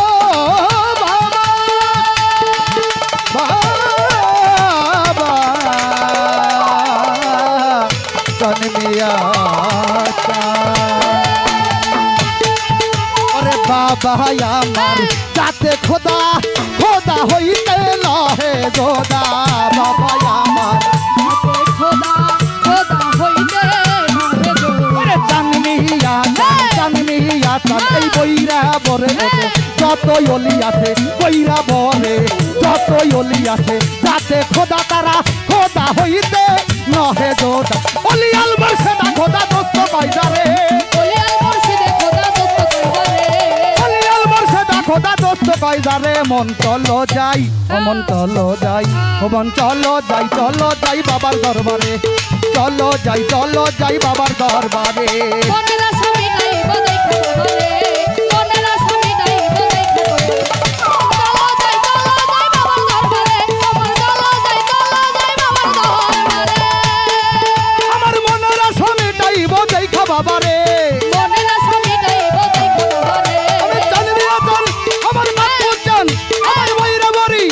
বাবা বাবা জন্মিয়া ওরে বাবা আমার যাতে খোদা খোদা হইতে নহে গোদা বাবা আমার খোদা খোদা হইতে নহে গো। ওরে চানমিয়া চান এই বইরা বরে যতই অলি আছে বইরা বরে যতই অলি আছে যাতে খোদা তারা খোদা হইতে নহে গোদা অলি আলবার সেটা খোদা দোস্ত কয়দারে ওলিয়াল মুর্শিদে খোদা দোস্ত কইবারে। অলি আলবার সেটা খোদা দোস্ত কয়দারে মন চলো যাই মন চলো যাই মন চলো যাই বাবার দরবারে চলো যাই বাবার দরবারে মনের আশা মিটাইব দেখা বাবারে, মনের আশা মিটাইব দেখা বাবারে। চলো যাই বাবার দরবারে, চলো যাই বাবার দরবারে। আমার মনের আশা মিটাইব দেখা বাবারে মনের আশা মিটাইব দেখা বাবারে। আমি জানবি আচল আমার বাপু চান আমার বইরা বরি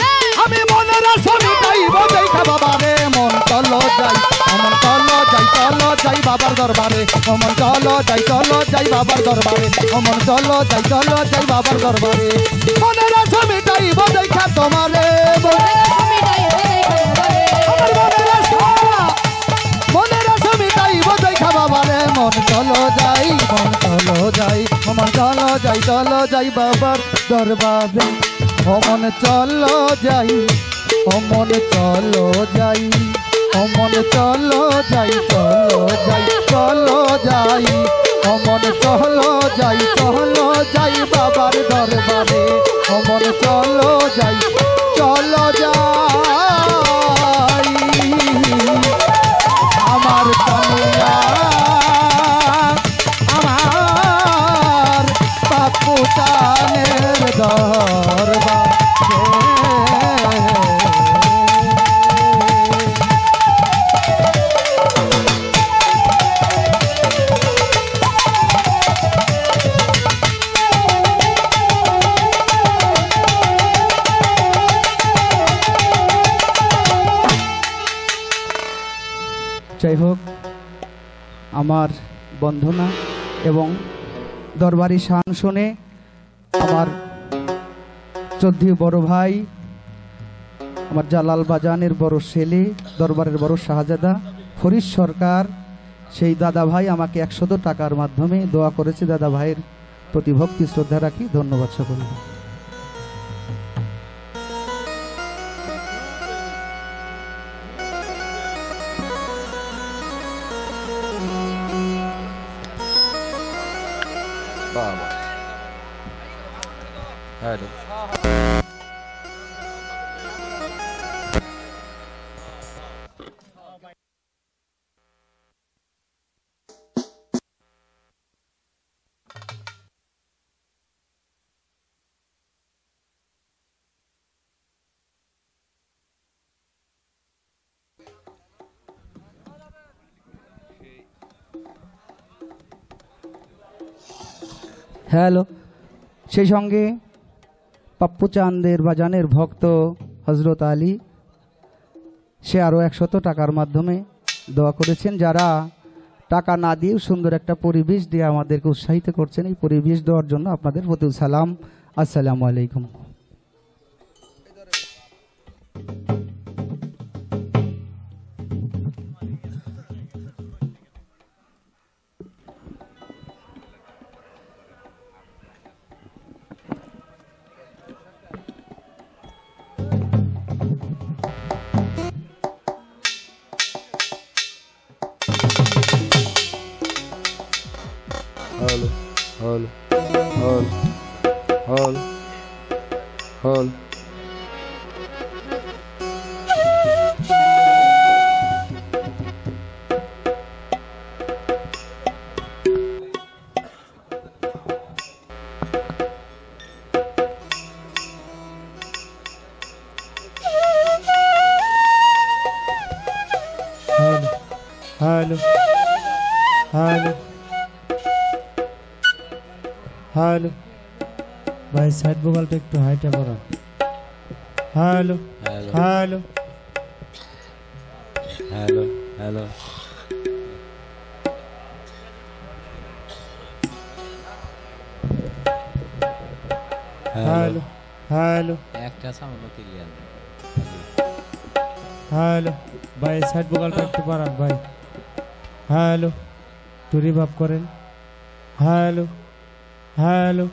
আমি মনের আশা মিটাইব দেখা বাবারে মন চলো যাই বাবার দরবারে মন চলো যাই বাবার দরবারে মন চলো যাই বাবার দরবারে মনের আশা মিটাইব দেখা তোমারে মনের আশা মিটাইব দেখা বাবারে। আমার মনের আশা মিটাইব দেখা বাবারে মন চলো যাই বাবার দরবারে মন চলো যাই মন চলো যাই মন চলো যাই মন চলো যাই বাবার দরবারে মন চলো যাই আমার কন্যা আমার বাপু চানের দরবারে যাই হোক আমার বন্ধনা এবং দরবারি শান শুনে আমার চৌধুরী বড় ভাই আমার জালাল বাজানের বড় ছেলে দরবারের বড় শাহজাদা ফরিদ সরকার সেই দাদা ভাই আমাকে 100 টাকার মাধ্যমে দোয়া করেছে। দাদা ভাইয়ের প্রতি ভক্তি শ্রদ্ধা রাখি। ধন্যবাদ সকলকে। বাবা হ্যালো হ্যালো। সেই সঙ্গে পাপ্পু চাঁদের বাজানের ভক্ত হজরত আলী, সে আরও 100 টাকার মাধ্যমে দোয়া করেছেন। যারা টাকা না দিয়েও সুন্দর একটা পরিবেশ দিয়ে আমাদেরকে উৎসাহিত করছেন, এই পরিবেশ দেওয়ার জন্য আপনাদের প্রতি সালাম। আসসালামু আলাইকুম। Hello hello hello hello hello hello hello hello ভাই সাইড ভোকালটা একটু হাইটা করো। Hello hello hello hello hello hello একটা সাউন্ড ক্লিয়ার হ্যালো ভাই সাইড ভোকালটা একটু বাড়ান ভাই। হ্যালো একটু রিভাব করেন। হ্যালো হ্যালো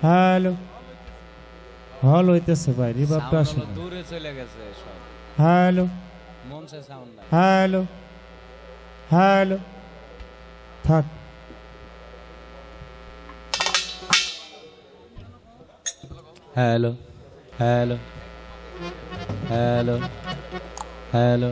হ্যালো হল হইতেছে ভাই, রিভাবটা আসে না। দূরে চলে গেছে সব। হ্যালো মন সে সাউন্ড নাই। হ্যালো হ্যালো থাক। Hello hello hello hello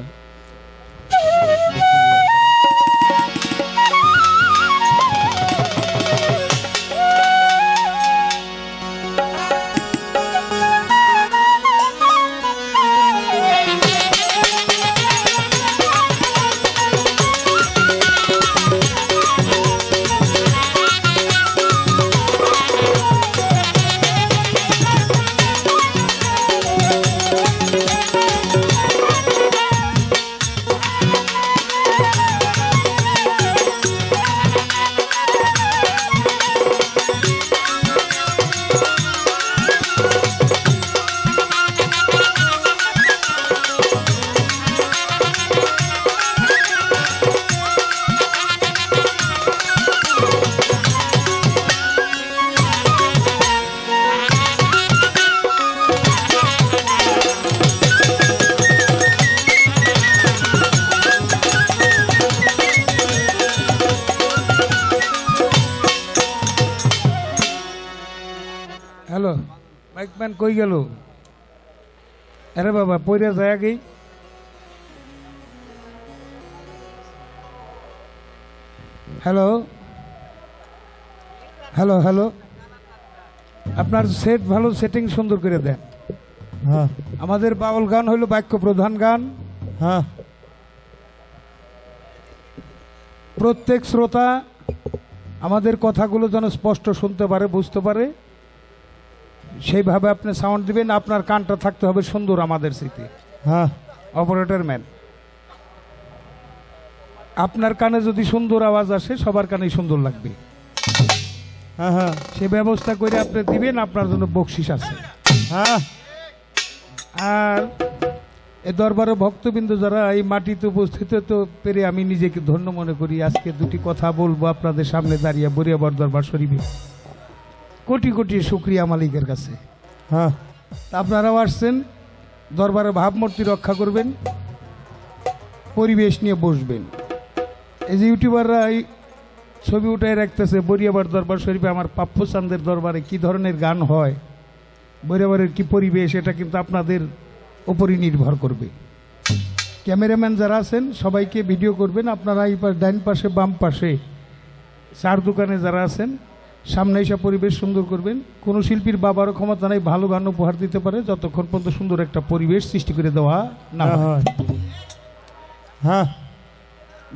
hello mic man কই গেল? আরে বাবা পয়রা যায় আগেই। হ্যালো হ্যালো হ্যালো আপনার সেট ভালো, সেটিং সুন্দর করে দেন। হ্যাঁ আমাদের বাউল গান হলো বাক্য প্রধান গান। হ্যাঁ প্রত্যেক শ্রোতা আমাদের কথাগুলো যেন স্পষ্ট শুনতে পারে, বুঝতে পারে, সেইভাবে আপনি সাউন্ড দিবেন। আপনার কানটা থাকতে হবে সুন্দর আমাদের স্মৃতি। হ্যাঁ অপারেটর ম্যান, আপনার কানে যদি সুন্দর আওয়াজ আসে সবার কানেই সুন্দর লাগবে। হ্যাঁ হ্যাঁ সে ব্যবস্থা করে আপনি দিবেন, আপনার জন্য বকশিস আছে। হ্যাঁ আর এই দরবারে ভক্তবৃন্দ যারা এই মাটিতে উপস্থিত তো পেরে আমি নিজেকে ধন্য মনে করি। আজকে দুটি কথা বলবো আপনাদের সামনে দাঁড়িয়ে বরিয়াবর দরবার শরীফে। কোটি কোটি শুক্রিয়া মালিকের কাছে। হ্যাঁ তা আপনারাও আসছেন, দরবারে ভাবমূর্তি রক্ষা করবেন, পরিবেশ নিয়ে বসবেন। এই যে ইউটিউবাররা এই ছবি উঠায় রাখতেছে বরিয়াবর দরবার শরীফে আমার পাপ্পু চান্দের দরবারে কি ধরনের গান হয়, বরিয়াবরের কি পরিবেশ, এটা কিন্তু আপনাদের উপরই নির্ভর করবে। ক্যামেরাম্যান যারা আছেন সবাইকে ভিডিও করবেন। আপনারা এই পাশ ডাইন পাশে বাম পাশে চার দোকানে যারা আছেন সামনে এসে পরিবেশ সুন্দর করবেন। কোনো শিল্পীর বাবারও ক্ষমতা নাই ভালো গান উপহার দিতে পারে যতক্ষণ পর্যন্ত সুন্দর একটা পরিবেশ সৃষ্টি করে দেওয়া না হয়। হ্যাঁ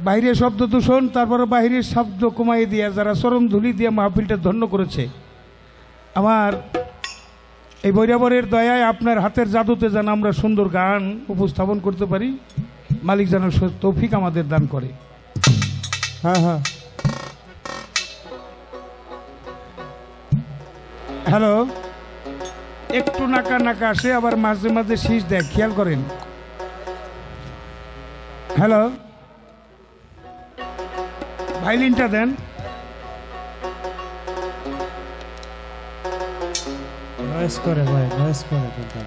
বাইরের শব্দ দূষণ, তারপরে বাইরের শব্দ কমাই দিয়ে যারা চরণ ধুলি দিয়ে মাহফিলটা ধন্য করেছে, আমার এই বৈরাবরের দয়ায় আপনার হাতের জাদুতে যেন আমরা সুন্দর গান উপস্থাপন করতে পারি, মালিক যেন তৌফিক আমাদের দান করে। হ্যাঁ হ্যাঁ হ্যালো, একটু নাকা নাকা আসে আবার মাঝে মাঝে শীষ দেয়, খেয়াল করেন। হ্যালো, ভাইলিনটা দেন। নয়েস করে ভাই, নয়েস করে কিন্তু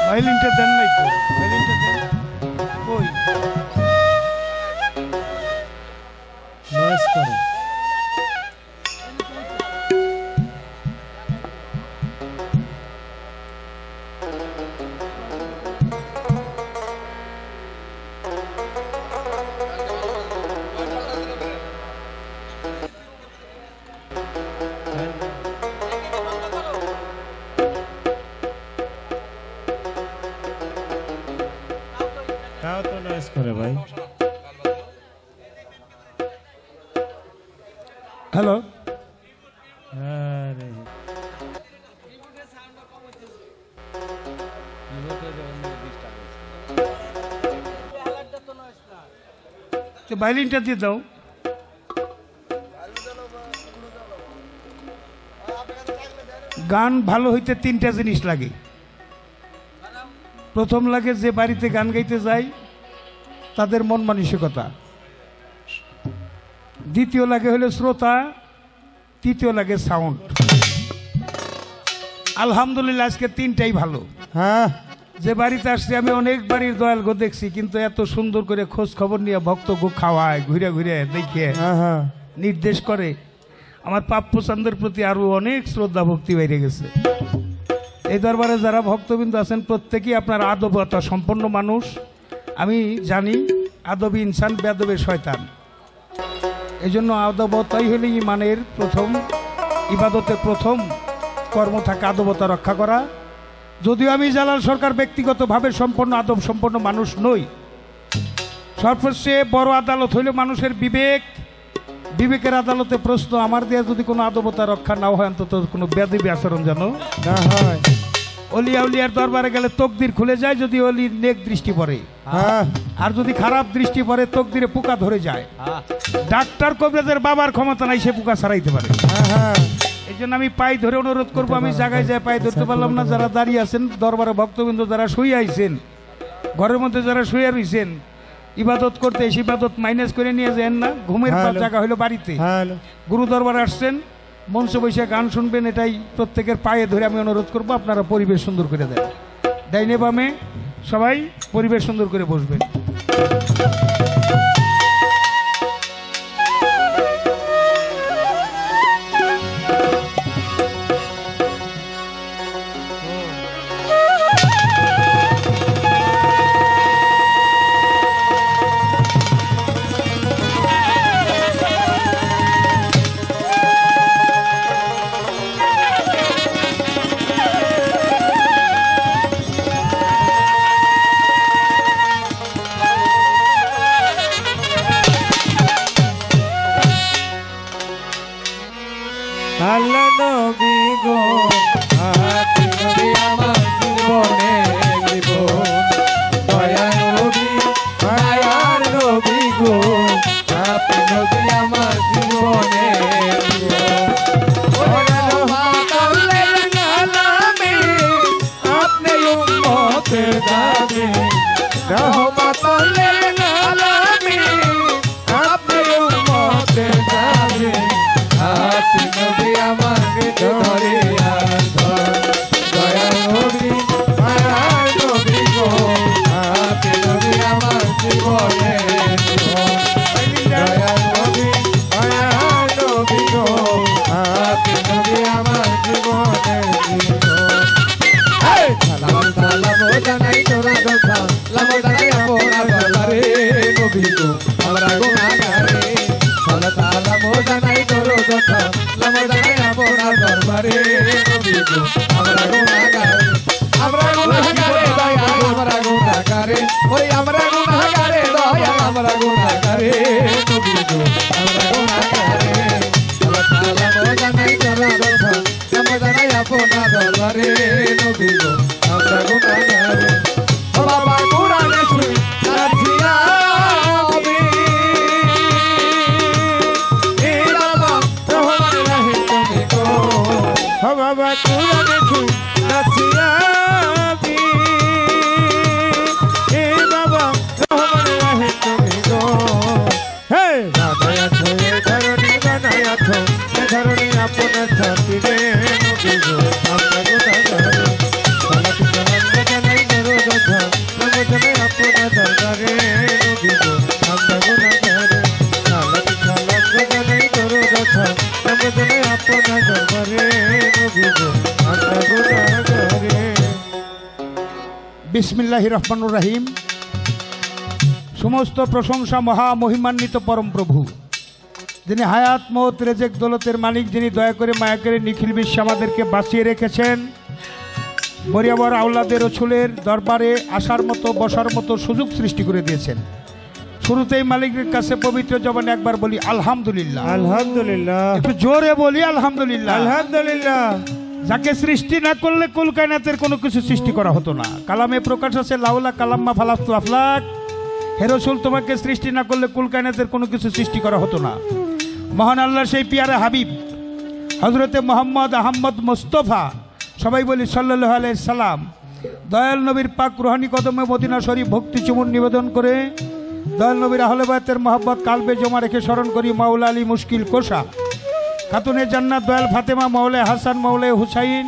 ভাইলিনটা দেন নাই তো, ভাইলিনটা দেন। ওই নয়েস করে। তাও তো নয়েস করে ভাই। হ্যালো, আরে তো ভাইলিনটা দিয়ে দাও। গান ভালো হইতে তিনটা জিনিস লাগে। প্রথম লাগে যে বাড়িতে গান গাইতে যায় তাদের মন মানসিকতা, দ্বিতীয় লাগে হলো শ্রোতা, তৃতীয় লাগে সাউন্ড। আলহামদুলিল্লাহ আজকে তিনটাই ভালো। হ্যাঁ যে বাড়িতে আসছে আমি অনেক বাড়ির দয়াল গো দেখছি, কিন্তু এত সুন্দর করে খোঁজ খবর নিয়ে ভক্ত গো খাওয়ায়, ঘুরে ঘুরে দেখে হ্যাঁ হ্যাঁ নির্দেশ করে, আমার পাপ্পু চান্দের প্রতি আরো অনেক শ্রদ্ধা ভক্তি বেড়ে গেছে। এই দরবারে যারা ভক্তবৃন্দ আছেন প্রত্যেকেই আপনার আদবতা সম্পন্ন মানুষ। আমি জানি আদবি ইনসান বেদবের শয়তান, এই জন্য আদবতাই হলে ইমানের প্রথম, ইবাদতের প্রথম কর্ম থাকে আদবতা রক্ষা করা। যদিও আমি জালাল সরকার ব্যক্তিগতভাবে সম্পন্ন আদব সম্পন্ন মানুষ নই, সর্বশেষ বড় আদালত হইল মানুষের বিবেক। বিবেকের আদালতে প্রশ্ন, আমার দেয়া যদি কোনো আদবতা রক্ষা না হয় অন্তত কোনো বেদবি আচরণ যেন না হয়। অলিয়া উলিয়ার দরবারে গেলে তকদির খুলে যায় যদি অলির নেক দৃষ্টি পড়ে, হ্যাঁ আর যদি খারাপ দৃষ্টি পড়ে তকদিরে পোকা ধরে যায়। ডাক্তার কবিরাজের বাবার ক্ষমতা নাই সে পোকা ছাড়াইতে পারে। হ্যাঁ হ্যাঁ এই জন্য আমি পাই ধরে অনুরোধ করবো, আমি জায়গায় যায় পাই ধরতে পারলাম না, যারা দাঁড়িয়ে আছেন দরবারে ভক্তবৃন্দ যারা শুয়ে আইছেন, ঘরের মধ্যে যারা শুয়ে রয়েছেন ইবাদত করতে, এসে ইবাদত মাইনাস করে নিয়ে যান না। ঘুমের পর জায়গা হইলো বাড়িতে, হ্যালো গুরু দরবারে আসছেন মঞ্চে বসে গান শুনবেন, এটাই প্রত্যেকের পায়ে ধরে আমি অনুরোধ করব। আপনারা পরিবেশ সুন্দর করে দেন, ডাইনে বামে সবাই পরিবেশ সুন্দর করে বসবেন। আল্লাহ নবী গো আপনি নবী আমার জীবনে জীবন দয়ার নবী মায়ার নবী গো আপনি নবী আমার জীবনে আপনি উম্মতের দাবি রহমাতুল্লিল আলামিন আপনি উম্মতের দাবি আপনি নবী আমাকে ধরে দয়ার নবী মায়ার নবী গো আপনি নবী আমার জীবনে দয়ার নবী মায়ার নবী গো আপনি নবী আমার জীবনে সালাম সালাম জানাই তোরা কথা লাম জানাই আপনার দরবারে নবী গো আমরা গুনাহগারে সালাম সালাম জানাই তোরা কথা লাম জানাই আপনার দরবারে নবী গো আমরা গুনাহগারে দয়া আমরা গুনাহগারে ওই আমরা গুনাহগারে দয়া আমরা গুনাহগারে নবী গো আমরা গুনাহগারে সালাম সালাম জানাই তোরা কথা লাম জানাই আপনার দরবারে নবী গো আমরা গুনাহগারে ও বাবা কোরআনে শুনি নাথিয়া আমি এ বাবা রহমান রহিম তুমি গো ও বাবা কোরআনে শুনি নাথিয়া আমি এ বাবা রহমান রহিম তুমি গো হে বানায়া ছয়ে ধরণী বানায়া ছো এ ধরণী আপনার ছাতি রে নবী গো আমরা গুনাহগারে বিসমিল্লাহির রহমানির রহিম। সমস্ত প্রশংসা মহা মহিমান্বিত পরম প্রভু, যিনি হায়াত মৌত রেজেক দৌলতের মালিক, যিনি দয়া করে মায়া করে নিখিল বিশ্ব আমাদেরকে বাঁচিয়ে রেখেছেন। বরিয়াবর আওলাদের রসুলের দরবারে আসার মতো বসার মতো সুযোগ সৃষ্টি করে দিয়েছেন। শুরুতেই মালিকের কাছে পবিত্র জবানে একবার বলি আলহামদুলিল্লাহ। আলহামদুলিল্লাহ, একটু জোরে বলি আলহামদুলিল্লাহ। আলহামদুলিল্লাহ। যাকে সৃষ্টি না করলে কুল কায়নাতের কোনো কিছু সৃষ্টি করা হতো না। কালামে প্রকাশ আছে লাউলা কালাম্মা ফালাস্তু আফলাক। হে রাসূল, তোমাকে সৃষ্টি না করলে কুল কায়নাতের কোনো কিছু সৃষ্টি করা হতো না। মহান আল্লাহ সেই পিয়ারে হাবিব হযরতে মুহাম্মদ আহমদ মুস্তাফা, সবাই বলি সাল্লাল্লাহু আলাইহি সাল্লাম, দয়াল নবীর পাক রুহানি কদমে মদিনা শরীফ ভক্তি চুমুন নিবেদন করে দয়াল নবীর আহলে বায়তের মহব্বত কালবে জমা রেখে স্মরণ করি মাওলা আলী মুশকিল কোষা, খাতুনে জান্নাত দয়াল ফাতেমা, মাওলায় হাসান, মাওলায় হুসাইন,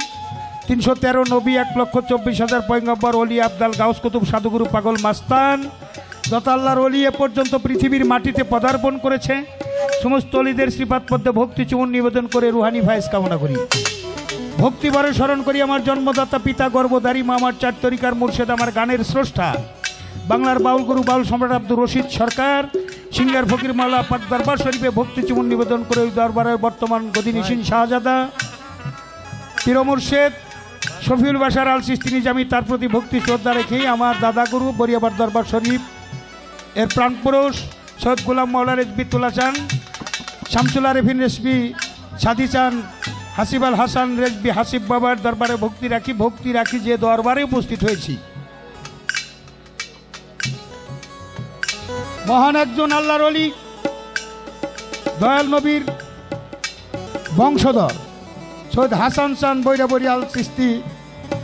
313 নবী, 1,24,000 পয়গম্বর, ওলি আবদাল, গাউস কুতুব, সাধুগুরু, পাগল মাস্তান, যত আল্লাহর ওলি এ পর্যন্ত পৃথিবীর মাটিতে পদার্পণ করেছে সমস্ত অলিদের শ্রীপাদ পদ্মে ভক্তি চুমুন নিবেদন করে রুহানি ভাইস কামনা করি। ভক্তিভরে স্মরণ করি আমার জন্মদাতা পিতা গর্ভধারী মা, আমার চার তরিকার মুর্শেদ, আমার গানের স্রষ্টা, বাংলার বাউল গুরু বাউল সম্রাট আব্দুর রশিদ সরকার, সিঙ্গার ফকির মাওলা পাক দরবার শরীফে ভক্তি চুমুন নিবেদন করে ওই দরবারের বর্তমান গদিনিসীন শাহজাদা পীর মুর্শেদ শফিউল বাশার আল সিস্তি নিজামী, তার প্রতি ভক্তি শ্রদ্ধা রেখেই আমার দাদা গুরু বরিয়াবার দরবার শরীফ এর প্রাণপুরুষ সৈয়দ গোলাম মাওলা রেজবি তুলা চান, শামসুল্লাহ রেফিন রেজবি সাদি চান, হাসিব আল হাসান রেজবি হাসিব বাবার দরবারে ভক্তি রাখি যে দরবারে উপস্থিত হয়েছি। মহান একজন আল্লাহর ওলি, দয়াল নবীর বংশধর সৈয়দ হাসান চান বৈরাবরী আল সিস্তি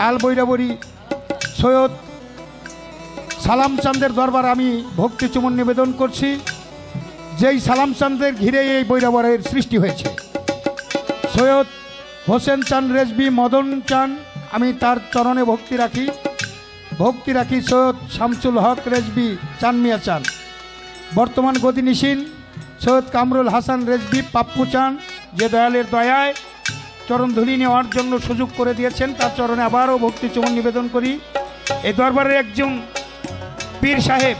আল বৈরাবরী সৈয়দ সালাম চাঁদের দরবার আমি ভক্তি চুমন নিবেদন করছি। যেই সালাম চাঁদের ঘিরে এই বৈরাবরের সৃষ্টি হয়েছে। সৈয়দ হোসেন চান রেজবি মদন চান, আমি তার চরণে ভক্তি রাখি। সৈয়দ শামসুল হক রেজবি চান মিয়া চান, বর্তমান গদিনিসীন সৈয়দ কামরুল হাসান রেজবি পাপ্পু চান, যে দয়ালের দয়ায় চরণধুলি নেওয়ার জন্য সুযোগ করে দিয়েছেন, তার চরণে আবারও ভক্তি চুমন নিবেদন করি। এই দরবারের একজন পীর সাহেব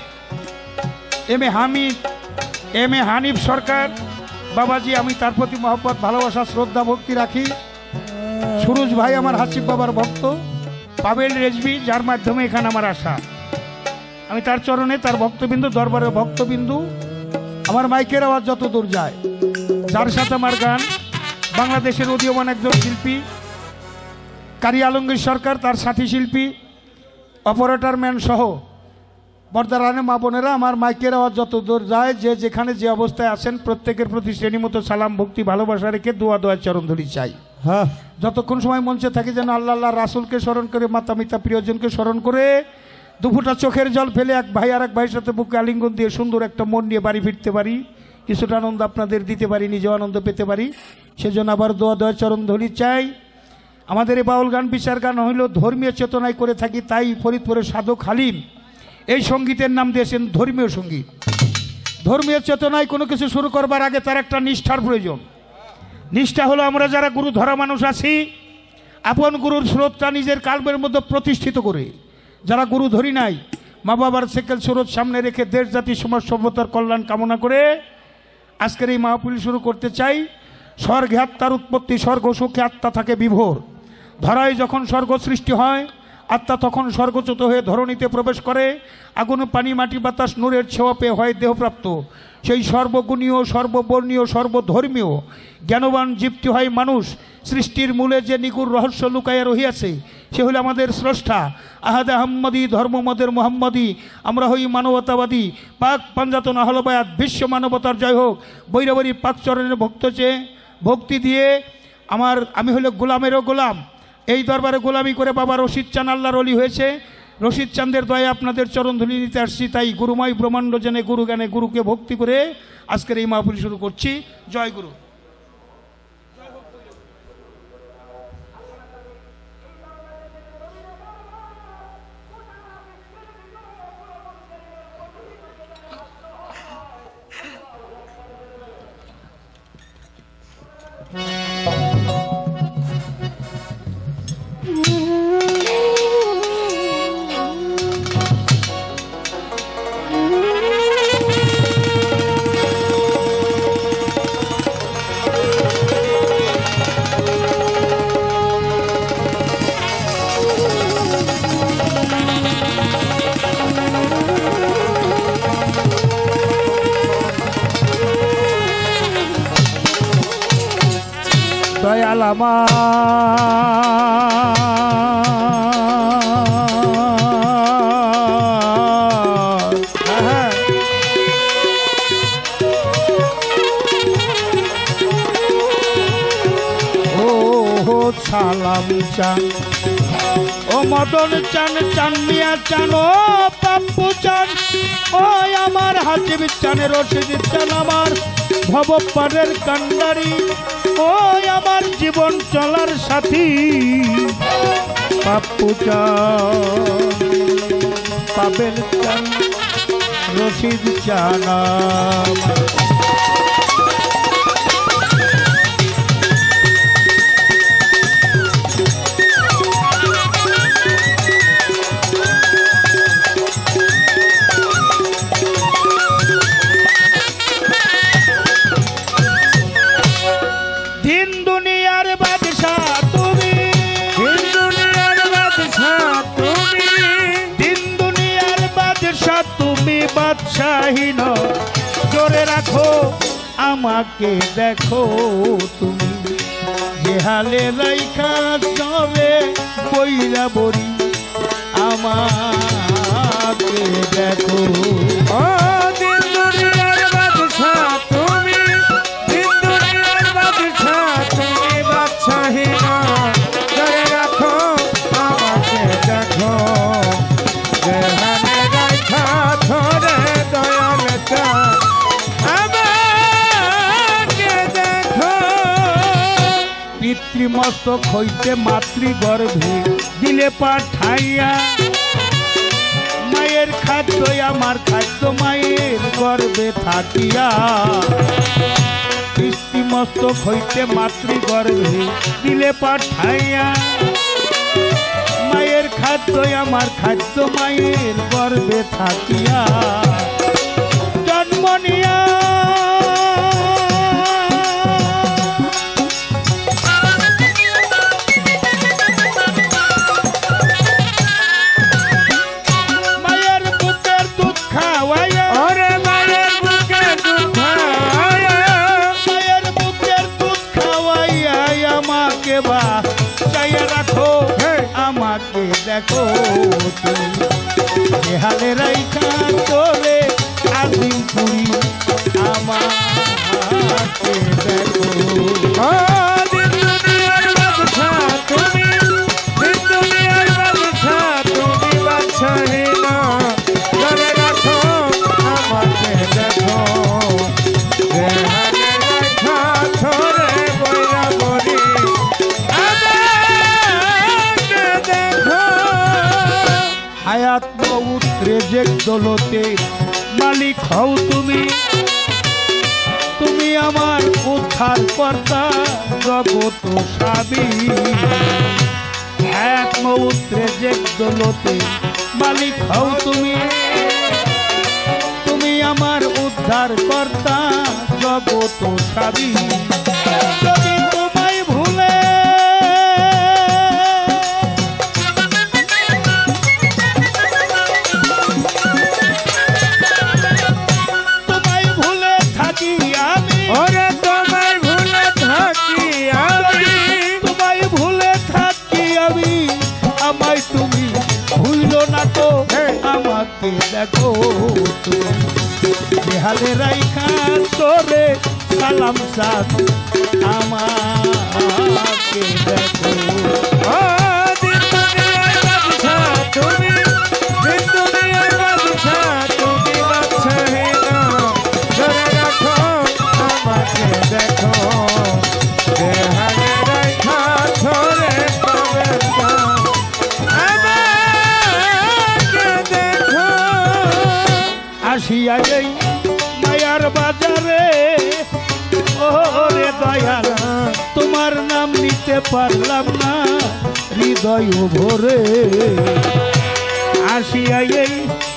এম এ হানিফ সরকার বাবাজি, আমি তার প্রতি মহব্বত ভালোবাসা শ্রদ্ধা ভক্তি রাখি। সুরজ ভাই আমার হাসিব বাবার ভক্ত, পাবেল রেজবি, যার মাধ্যমে এখানে আমার আসা, আমি তার চরণে তার ভক্তবিন্দু দরবারের ভক্তবিন্দু, আমার মাইকের আওয়াজ যত দূর যায়, যার সাথে আমার গান বাংলাদেশের উদীয়মান একজন শিল্পী কারি আলমগীর সরকার, তার সাথী শিল্পী অপারেটর ম্যান সহ বর্দারানে মা বোনেরা, আমার মাইকের আওয়াজ যত দূর যায়, যে যেখানে যে অবস্থায় আছেন প্রত্যেকের প্রতি শ্রেণীমতো সালাম ভক্তি ভালোবাসা রেখে দোয়া চরণ ধরি চাই। হ্যাঁ, যতক্ষণ সময় মঞ্চে থাকি যেন আল্লাহ আল্লাহ রাসূলকে স্মরণ করে, মাতা পিতা প্রিয়জনকে স্মরণ করে, দুফোঁটা চোখের জল ফেলে এক ভাই আর এক ভাইয়ের সাথে বুকে আলিঙ্গন দিয়ে সুন্দর একটা মন নিয়ে বাড়ি ফিরতে পারি, কিছুটা আনন্দ আপনাদের দিতে পারি, নিজেও আনন্দ পেতে পারি, সেজন্য আবার দোয়া চরণ ধরি চাই। আমাদের এই বাউল গান বিচার গান হইল ধর্মীয় চেতনায় করে থাকি, তাই ফরিদপুরের সাধক হালিম এই সঙ্গীতের নাম দিয়েছেন ধর্মীয় সঙ্গীত। ধর্মীয় চেতনায় কোনো কিছু শুরু করবার আগে তার একটা নিষ্ঠার প্রয়োজন। নিষ্ঠা হলো আমরা যারা গুরু ধরা মানুষ আছি, আপন গুরুর স্রোতটা নিজের কালবের মধ্যে প্রতিষ্ঠিত করে, যারা গুরু ধরি নাই, মা বাবার সেকেল স্রোত সামনে রেখে দেশ জাতি সমাজ সভ্যতার কল্যাণ কামনা করে আজকের এই মাহফিল শুরু করতে চাই। স্বর্গে আত্মার উৎপত্তি, স্বর্গ সুখে আত্মা থাকে বিভোর। ধরায় যখন স্বর্গ সৃষ্টি হয়, আত্মা তখন স্বর্গচ্যুত হয়ে ধরণীতে প্রবেশ করে, আগুন পানি মাটি বাতাস নূরের ছোঁয়া পেয়ে হয় দেহপ্রাপ্ত। সেই সর্বগুণীয় সর্ববর্ণীয় সর্বধর্মীয় জ্ঞানবান জীবটি হয় মানুষ। সৃষ্টির মূলে যে নিগুড় রহস্য লুকাইয়া রহিয়াছে সে হল আমাদের স্রষ্টা আহাদে আহম্মদী ধর্মমদের মোহাম্মদী। আমরা হই মানবতাবাদী, পাক পাঞ্জাতন আহলবায়াত, বিশ্ব মানবতার জয় হোক। বৈরাবরী পাক চরণের ভক্ত চেয়ে ভক্তি দিয়ে আমি হলো গোলামেরও গোলাম। এই দরবারে গোলামি করে বাবা রশিদ চান আল্লাহর অলি হয়েছে। রশিদ চাঁদের দয়ে আপনাদের চরণধুলি নিতে আসছি, তাই গুরুময় ব্রহ্মাণ্ড জেনে গুরু জ্ঞানে গুরুকে ভক্তি করে আজকের এই মাহফিল শুরু করছি। জয় গুরু। দয়াল আমার ও সালাম চান, ও মদন চান, চান মিয়া চান, ও পাপ্পু চান, ও আমার হাজিব চান, রশিদ চান, আমার ভবপাড়ের কান্ডারি, ও আমার জীবন চলার সাথী পাপ্পু চান, পাবেল চান, রশিদ চান। বাদশাহীন জোরে রাখো আমাকে, দেখো তুমি যে হালে রাইখা চলে বইরা বড়ি, আমাকে দেখো। ও দিন দুনিয়ার বাদশাহ তুমি, দিন দুনিয়ার বাদশাহ তুমি, বাদশাহীন জোরে রাখো আমাকে, দেখো যে হালে রাইখা ধরে দয়াল আমাকে দেখো। পিতৃমস্তক হইতে মাতৃগর্ভে দিলে পাঠাইয়া, মায়ের খাদ্য আমার খাদ্য মায়ের গর্ভে থাকিয়া। পিতৃমস্তক হইতে মাতৃগর্ভে দিলে পাঠাইয়া, মায়ের খাদ্য আমার খাদ্য মায়ের গর্ভে থাকিয়া। জন্ম নিয়া মায়ের বুকের দুধ খাওয়াইয়া, ওরে মায়ের বুকের দুধ খাওয়াইয়া, মায়ের বুকের দুধ খাওয়াইয়া দেখো তুমি হালে রাইখা চলে আজিমপুরি আমাকে দেখো দিন দুনিয়ার বাদশা তুমি, দিন দুনিয়ার বাদশা তুমি, বাদশাহীনা ধরে রাখো আমাকে দেখো, দেহানে রাখা ছড়ে বইরা বলি আমাকে দেখো। হায়াত মউত রেজেক দৌলতে মালিক হও তুমি, তুমি আমার উদ্ধার কর্তা জগত স্বামী। হায়াত মউত রেজেক দৌলতে মালিক হও তুমি, তুমি আমার উদ্ধার কর্তা জগত স্বামী। যদি তোমায় ভুলে তোমায় ভুলে থাকি আমি, ওরে তোমায় ভুলে থাকি আমি, তোমায় ভুলে থাকি আমি, আমায় তুমি ভুলো না তো, আমাকে দেখো তুমি বেহালে রাইখা তোরে সালাম সাথ আমাকে দেখো। ও দিন দুনিয়ার বাদশা তুমি, দিন দুনিয়ার বাদশা তুমি, বাদশাহীনা ধরে রাখো আমাকে দেখো, দেহানে রাইখা ছড়ে পাবেন আমাকে দেখো। আসিয়া এই মায়ার বাজারে ওরে দয়াল তোমার নাম নিতে পারলাম না হৃদয় ভরে। আসিয়া এই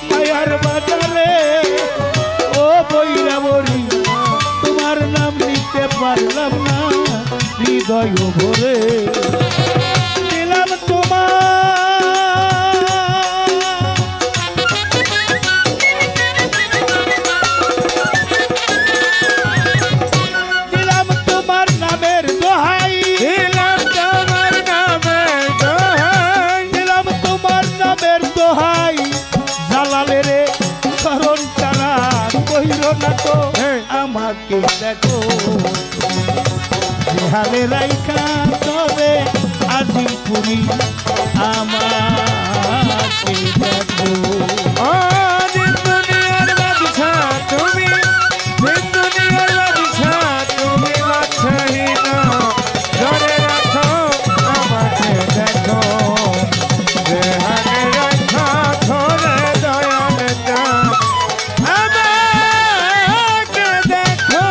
মায়ার বাজারে ও বইরা বলি তোমার নাম নিতে পারলাম না হৃদয় ভরে। দিলাম তোমার দিলাম তোমার নামের দোহাই, দিলাম তোমার নামের দোহাই, দিলাম তোমার নামের দোহাই, জালালের শরণ চারা কইর না তো আমাকে দেখো বিহালে রাইখা তবে আজিমপুরি আমাকে দেখো। ও দিন দুনিয়ার বাদশা তুমি, দিন দুনিয়ার বাদশা তুমি, বাদশাহীনা ধরে রাখো আমাকে দেখো, দেহানে রাখা ধরে দয়ালে চান আমাকে দেখো।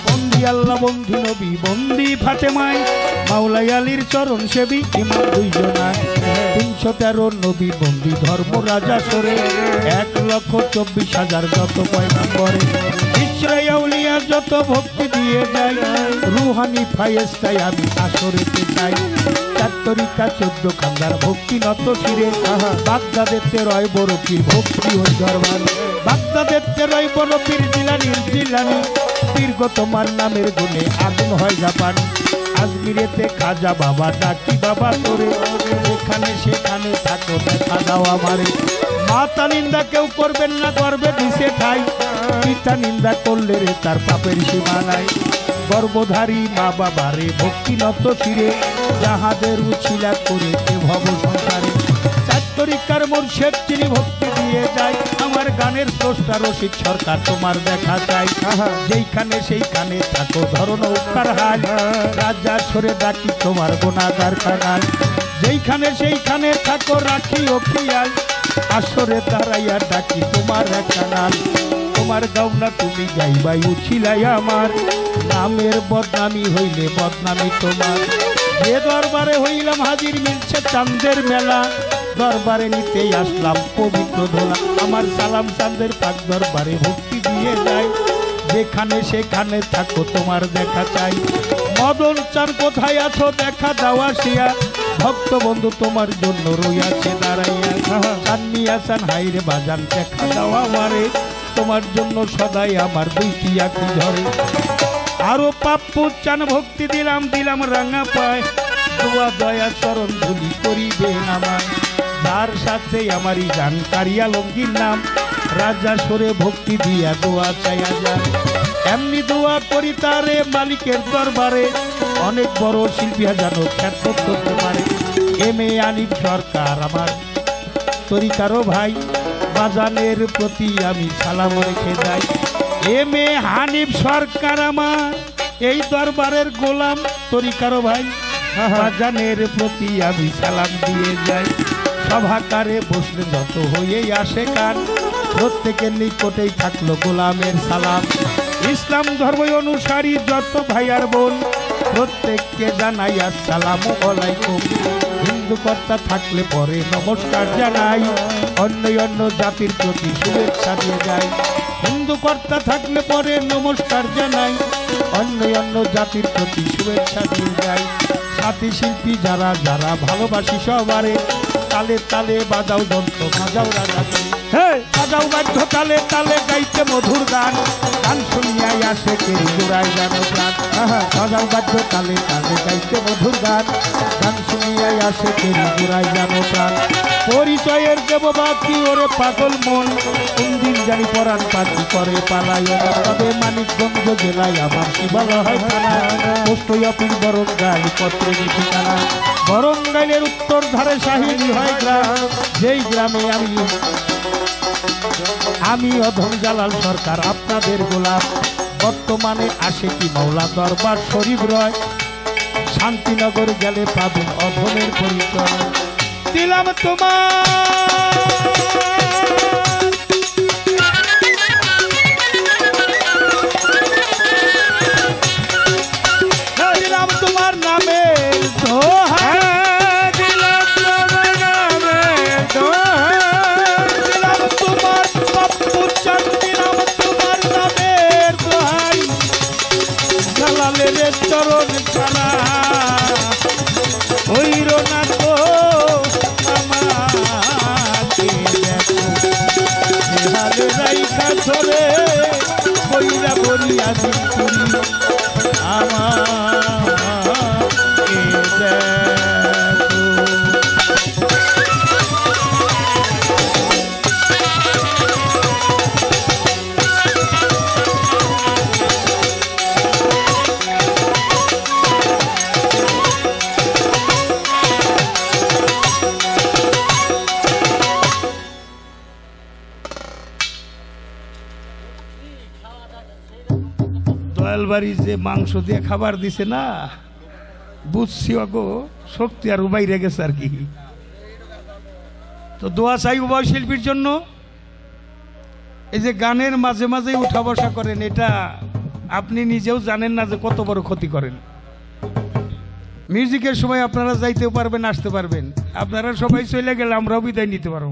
বন্দি আল্লাহ বন্দি নবী বন্দি ফাতেমায় মাওলাই আলীর চরণ সেবী ইমাম দুইজনায় 313 নবী বন্দি ধর্ম রাজা সরে 1,24,000 যত পয়গাম্বরে ইসরাই আউলিয়া যত ভক্তি দিয়ে যায় রুহানি ফায়েস্তায় আমি আসরেতে চাই। 4 তরিকা 14 খান্দার ভক্তি নত শিরে বাগদাদের রয় বড় পীর ভক্তি ওই দরবার, বাগদাদের রয় বড় পীর জিলানির জিলানি পীর গো তোমার নামের গুণে আগুন হয় জাপান। আজমিরেতে খাজা বাবা ডাকি বাবা তোরে, এখানে সেখানে থাকো দেখা দাও আমারে। মাতা নিন্দা কেউ করবেন না গর্বে দিছে ঠাই, পিতা নিন্দা করলে রে তার পাপের সীমা নাই। গর্ভধারী মা বাবারে ভক্তি নত শিরে যাহাদের উছিলা করে কে ভব সংসারে। 4 তরিকার মোরশেদ যিনি ভক্তি দিয়ে যায় আমার গানের স্রষ্টা রসিক সরকার তোমার দেখা চাই। যেইখানে সেইখানে থাকো ধরো নৌকার হাল, রাজা সরে ডাকি তোমার গোনাগার কানাল। যেইখানে সেইখানে থাকো রাখি ও খেয়াল, আসরে দাঁড়াইয়া ডাকি তোমার এক কানাল। তোমার গাওনা তুমি গাইবাই উছিলাই আমার, নামের বদনামি হইলে বদনামি তোমার। যে দরবারে হইলাম হাজির মিলছে চাঁদের মেলা, দরবারে নিতেই আসলাম পবিত্র ধোলা। আমার সালাম চাঁদের পাক দরবারে ভক্তি দিয়ে যায়, যেখানে সেখানে থাকো তোমার দেখা চাই। মদন চান কোথায় আছো দেখা দাও আসিয়া, ভক্ত বন্ধু তোমার জন্য রইয়াছে দাঁড়াইয়া। চাননি আসান হাইরে বাজান দেখা দাও আমারে, তোমার জন্য সদাই আমার দুইটি আঁখি ঝরে। আরো পাপ্পু চান ভক্তি দিলাম দিলাম রাঙা পায়, দোয়া দয়া চরণ ধুলি করিবেন আমার, যার সাথে আমারই গান কারিয়া লঙ্গির নাম, রাজা সরে ভক্তি দিয়া দোয়া চাইয়া যায়। এমনি দোয়া করি তারে মালিকের দরবারে, অনেক বড় শিল্পী যেন খ্যাত করতে পারে। এম এ আনিফ সরকার আমার তরিকারও ভাই, বাজানের প্রতি আমি সালাম রেখে যাই। এম এ হানিফ সরকার আমার এই দরবারের গোলাম, তরিকারও ভাই, বাজানের প্রতি আমি সালাম দিয়ে যাই। সভাকারে বসলে যত হয়েই আসে কান, প্রত্যেকের নিকটেই থাকলো গোলামের সালাম। ইসলাম ধর্ম অনুসারী যত ভাই আর বোন, প্রত্যেককে জানাই আসসালামু আলাইকুম। হিন্দু কর্তা থাকলে পরে নমস্কার জানাই, অন্য অন্য জাতির প্রতি শুভেচ্ছা দিয়ে যায়। হিন্দু কর্তা থাকলে পরে নমস্কার জানাই, অন্য অন্য জাতির প্রতি শুভেচ্ছা দিয়ে যায়। সাথী শিল্পী যারা যারা ভালোবাসি সবারে, তালে তালে বাজাও যন্ত্র বাজাও রাজা করে, বাজাও বাধ্য তালে তালে গাইতে মধুর গান, গান শুনিয়াই আসে কে জোড়ায় জানো প্রাণ। বাজাও বাধ্য তালে তালে গাইতে মধুর গান, গান শুনিয়াই আসে কে জোড়ায় জানো প্রাণ। পরিচয়ের দেব বাকি ওরে পাগল মন, কোনদিন জানি পরাণ পাখি করে পালায়। তবে মানিকগঞ্জ জেলায় আমার শিবালয় থানা, পোস্ট অফিস বরঙ্গাইল পত্রের ঠিকানা। বরঙ্গাইলের উত্তর ধারে শাহিনী হয় গ্রাম, যেই গ্রামে আমি অধম জালাল সরকার আপনাদের গোলাপ। বর্তমানে আসে কি মাওলা দরবার শরীফ রয়, শান্তিনগর গেলে পাবেন অধমের পরিচয়। দিলাম তোমার নামের দোহাই, দিলাম তোমার নামের দোহাই, দিলাম তোমার বাপ্পু চাঁদ, দিলাম তোমার নামের দোহাই। জালালের চরণ ছাড়া হইর না তো আমাকে দেখো, নেহালে রাইখা ধরে কইরা বলিয়া দিন আমাকে দেখো। দয়ালবাড়ি যে মাংস দিয়ে খাবার দিছে না, বুঝছি অগো শক্তি আর বাইরে গেছে আর কি। তো দোয়া চাই উভয় শিল্পীর জন্য। এই যে গানের মাঝে মাঝে উঠা বসা করেন, এটা আপনি নিজেও জানেন না যে কত বড় ক্ষতি করেন। মিউজিকের সময় আপনারা যাইতেও পারবেন, আসতে পারবেন, আপনারা সবাই চলে গেলে আমরাও বিদায় নিতে পারব,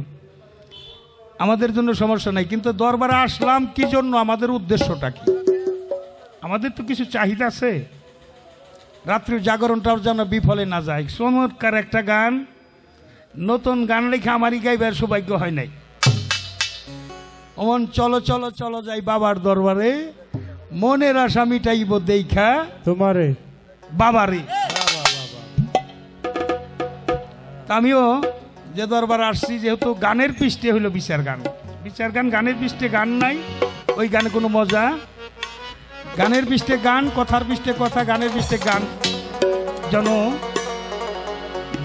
আমাদের জন্য সমস্যা নাই। কিন্তু দরবারে আসলাম কি জন্য, আমাদের উদ্দেশ্যটা কি? আমাদের তো কিছু চাহিদা আছে, রাত্রির জাগরণটাও যেন বিফলে না যায়। চমৎকার একটা গান, নতুন গান লেখা আমারই গাইবার সৌভাগ্য হয় নাই। অমন চলো চলো চলো যাই বাবার দরবারে, মনের আশা মিটাইব দেখা তোমারে বাবারে। আমিও যে দরবার আসছি, যেহেতু গানের পৃষ্ঠে হইল বিচার গান, বিচার গান গানের পৃষ্ঠে গান নাই, ওই গানে কোনো মজা। গানের পৃষ্ঠে গান, কথার পৃষ্ঠে কথা, গানের পৃষ্ঠে গান, যেন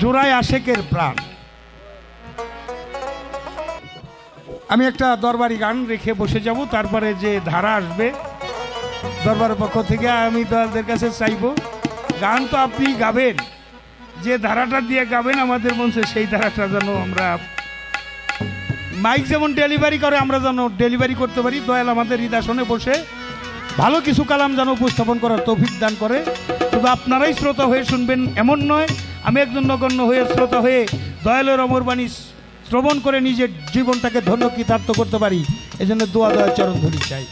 জোড়ায় আশেকের প্রাণ। আমি একটা দরবারি গান রেখে বসে যাব, তারপরে যে ধারা আসবে দরবারের পক্ষ থেকে আমি তাদের কাছে চাইব, গান তো আপনি গাবেন, যে ধারাটা দিয়ে গাবেন আমাদের মঞ্চে, সেই ধারাটা যেন আমরা মাইক যেমন ডেলিভারি করে আমরা যেন ডেলিভারি করতে পারি। দয়াল আমাদের হৃদয়াসনে বসে ভালো কিছু কালাম যেন উপস্থাপন করার তৌফিক দান করে। শুধু আপনারাই শ্রোতা হয়ে শুনবেন এমন নয়, আমি একজন নগণ্য হয়ে শ্রোতা হয়ে দয়ালের অমরবাণী শ্রবণ করে নিজের জীবনটাকে ধন্য কৃতার্থ করতে পারি, এজন্য দোয়া দয়া চরণ ধরি চাই।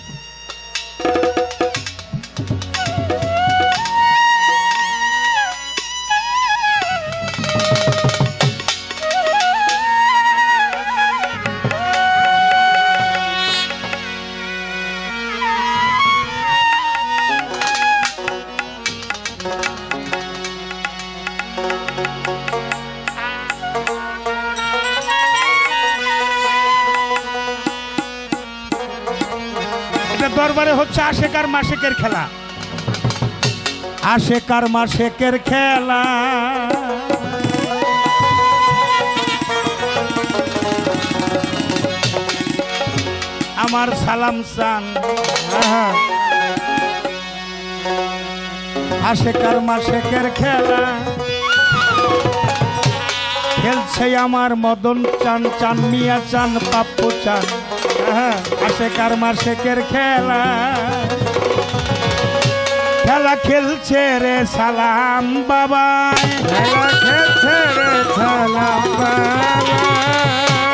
হচ্ছে আশেক আর মাসেকের খেলা। আশেক আর মাসেকের খেলা আমার সালাম চান আশেক আর মাসেকের খেলা খেলছে আমার মদন চান, চান মিয়া চান, পাপ্পু চান, আশেক আর মাসেকের খেলা। খেলা খেলছে রে সালাম বাবা, খেলা খেলছে রে সালাম বাবা,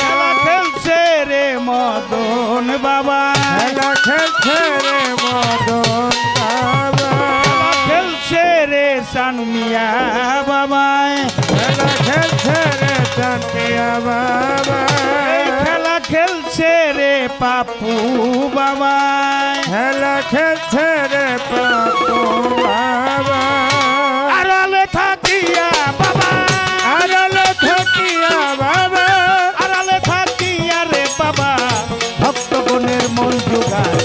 খেলা খেলছে রে মদন বাবা, খেলা খেলছে রে মদন বাবা, খেলা খেলছে রে চান মিয়া বাবা, খেলা খেলছে রে চান মিয়া বাবা, খেলা খেলছে রে পাপু বাবা, খেলা খেলছে রে পাপু বাবা। আড়ালে থাকিয়া বাবা, আড়ালে থাকিয়া বাবা, আড়ালে থাকিয়া রে বাবা ভক্তগণের মন জোগায়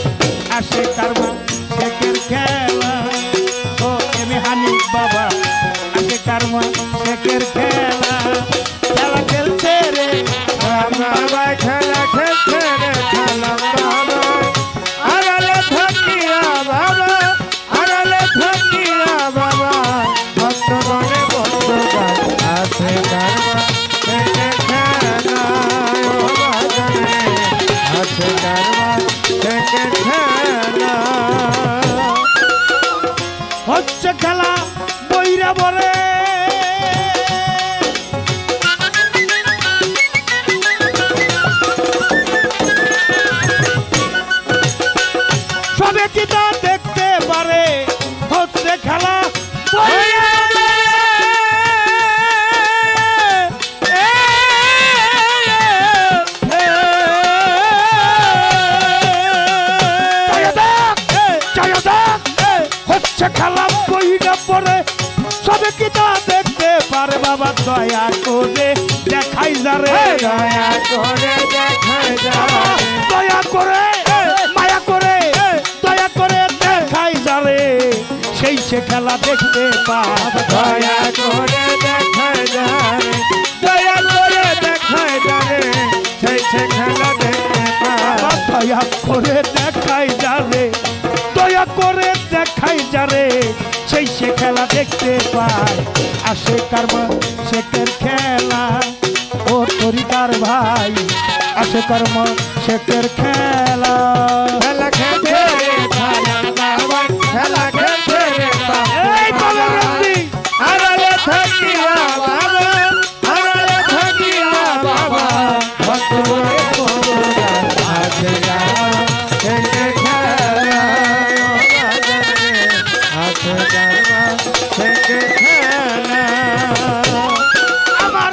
আসে কারবা শেখের খেলা। ও এমনি হানিফ বাবা আসে কারবা শেখের খেলা। খেলা খেলছে রে বাবা, খেলা খেলছে রে খেলা বাবা, আড়ালে থাকিয়া বাবা, আড়ালে থাকিয়া বাবা ভক্তগণে ভক্তগণ আসে কারবা শেখের খেলা। ও বাজারে আসে কারবা শেখের খেলা। হচ্ছে খেলা বইরা বলে সবে কি তা দেখতে পারে। হচ্ছে খেলা বইরা বলে হচ্ছে খেলা বইরা পড়ে সবে কি তা দেখতে পারে। বাবা দয়া করে দেখাই যারে, দয়া করে দেখাই যারে, দয়া করে মায়া করে দয়া করে দেখাই যারে সেই সে খেলা দেখতে পায়। দয়া করে দেখাই যারে, দয়া করে দেখাই যারে সেই সে খেলা দেখতে পায়। দয়া করে দেখাই যারে, দয়া করে দেখাই যারে সেই সে খেলা দেখতে পায়। আসে কারবা শেখের খেলা ও তরিকার ভাই, আসে কর্ম শেখের খেলা। খেলা খেলছে রে বাবা, খেলা খেলছে রে বাবা, আড়ালে থাকিয়া বাবা, আড়ালে থাকিয়া বাবা ভক্তগণে ভক্তগণ আসে কারবা শেখের খেলা। আমার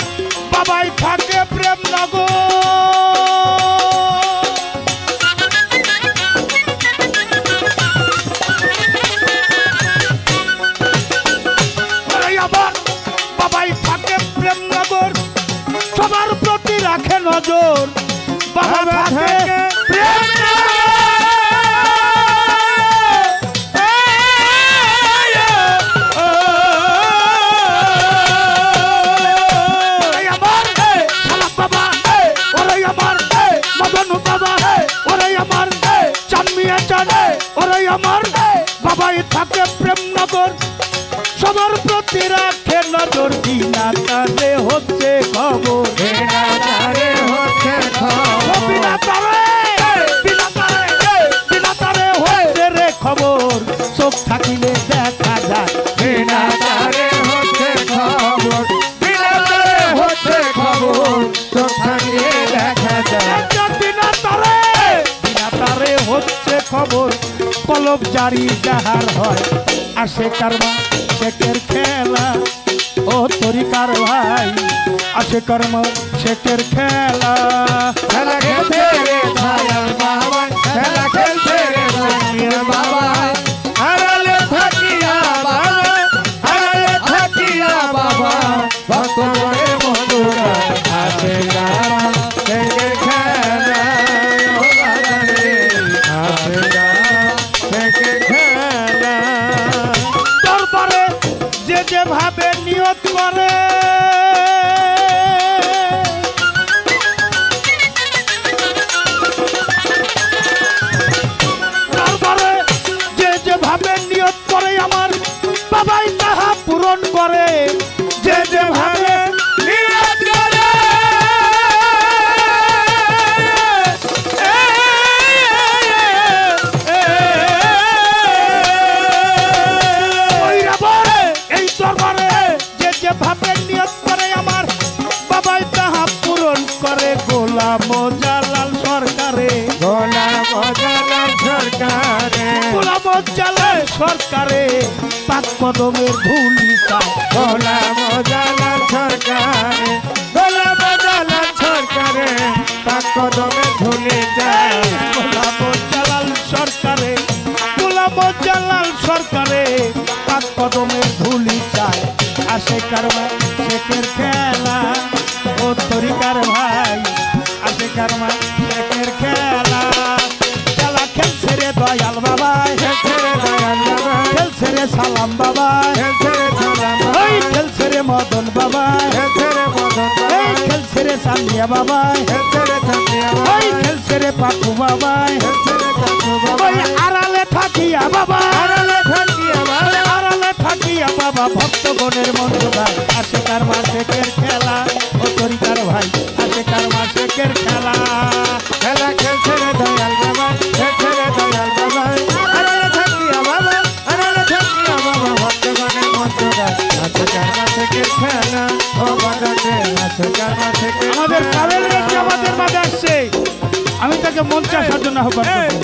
বাবাই থাকে প্রেমনগর, আমার বাবাই থাকে প্রেমনগর, সবার প্রতি রাখে নজর। বাবা থাকে প্রেমনগর, আমার বাবাই থাকে প্রেমনগর, সবার প্রতি রাখে নজর। বিনা তারে হচ্ছে খবর, বিনা তারে হচ্ছে খবর, বিনা তারে বিনা তারে বিনা তারে হচ্ছে রে খবর। চোখ থাকিলে দেখা যায়, বিনা তারে হচ্ছে খবর, বিনা তারে হচ্ছে খবর, চোখ থাকিলে দেখা যায়। বিনা তারে বিনা তারে হচ্ছে খবর, কলব জারি যাহার হয় আসে কারবা শেখের খেলা। ও তরিকার ভাই আসে কর্ম শেখের খেলা। খেলা খেলছে রে দয়াল বাবা, খেলা খেলছে রে দয়াল বাবা, আড়ালে থাকিয়া বাবা, আড়ালে থাকিয়া বাবা ভক্তগণে মধুরা আসে কারবা শেখের খেলা। ও বাজারে আসে কারবা যেভাবে নিয়ত করে দরবারে যে যেভাবে নিয়ত করে আমার বাবাই তাহা পূরণ করে যে যেভাবে নিয়ত করে এই দরবারে যে যেভাবে নিয়ত করে আমার বাবাই তাহা পূরণ করে গোলাম জালাল সরকারে গোলাম জালাল সরকারে গোলাম জালাল সরকারে পাক কদমের ধুলি চায় গোলাম জালাল সরকারে গোলাম জালাল সরকারে পাক কদমে ধুলে যায় গোলাম জালাল সরকারে গোলাম জালাল সরকারে পাক কদমের ধুলি চায় আসে কারমা শেখের খেলা ও তরিকার ভাই আসে কারমা শেখের খেলা খেলা খেলছে রে দয়াল বাবাই খেলছে রে দয়াল বাবা খেলছে রে সালাম বাবাই খেলছে রে সালাম ওই খেলছে রে মদন বাবাই খেলছে রে মদন বাবা এই খেলছে রে সান্দিয়া বাবাই খেলছে রে চাঁদিয়া বাবা ওই খেলছে রে পাপু বাবাই খেলছে রে চাঁদু বাবা ওই আড়ালে থাকিয়া বাবা আড়ালে থাকিয়া বাবা আড়ালে থাকিয়া বাবা ভক্তগণের মন্ত্র গায় আসে কার মাসেকের খেলা ও তরিকার ভাই আসে কার মাসেকের খেলা খেলা খেলছে রে দয়াল বাবা খেলছে রে দয়াল বাবা আড়ালে থাকিয়া বাবা আড়ালে থাকিয়া বাবা ভক্তগণের মন্ত্র গায় আছে কারমা থেকে খেলা ও বাজাতে আছে কারমা থেকে আমাদের কালের ব্যক্তি আমাদের মাঝে আসছে আমি তাকে মঞ্চে আসার জন্য আহ্বান করব।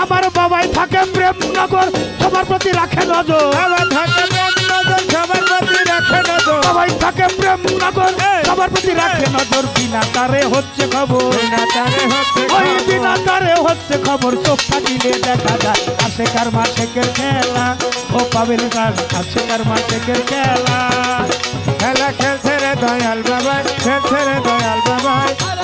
আমার বাবাই থাকে প্রেমনগর সবার প্রতি রাখে নজর বাবা থাকে নজর সবার প্রতি রাখে নজর বাবাই থাকে প্রেমনগর সবার প্রতি রাখে নজর বিনা তারে হচ্ছে খবর বিনা তারে হচ্ছে ওই বিনা তারে হচ্ছে খবর চোখ থাকিলে দেখা যায় আসে কার মাসেকের খেলা ও পাবেল গান আসে কার মাসেকের খেলা খেলা খেলছে রে দয়াল বাবা খেলছে রে দয়াল বাবা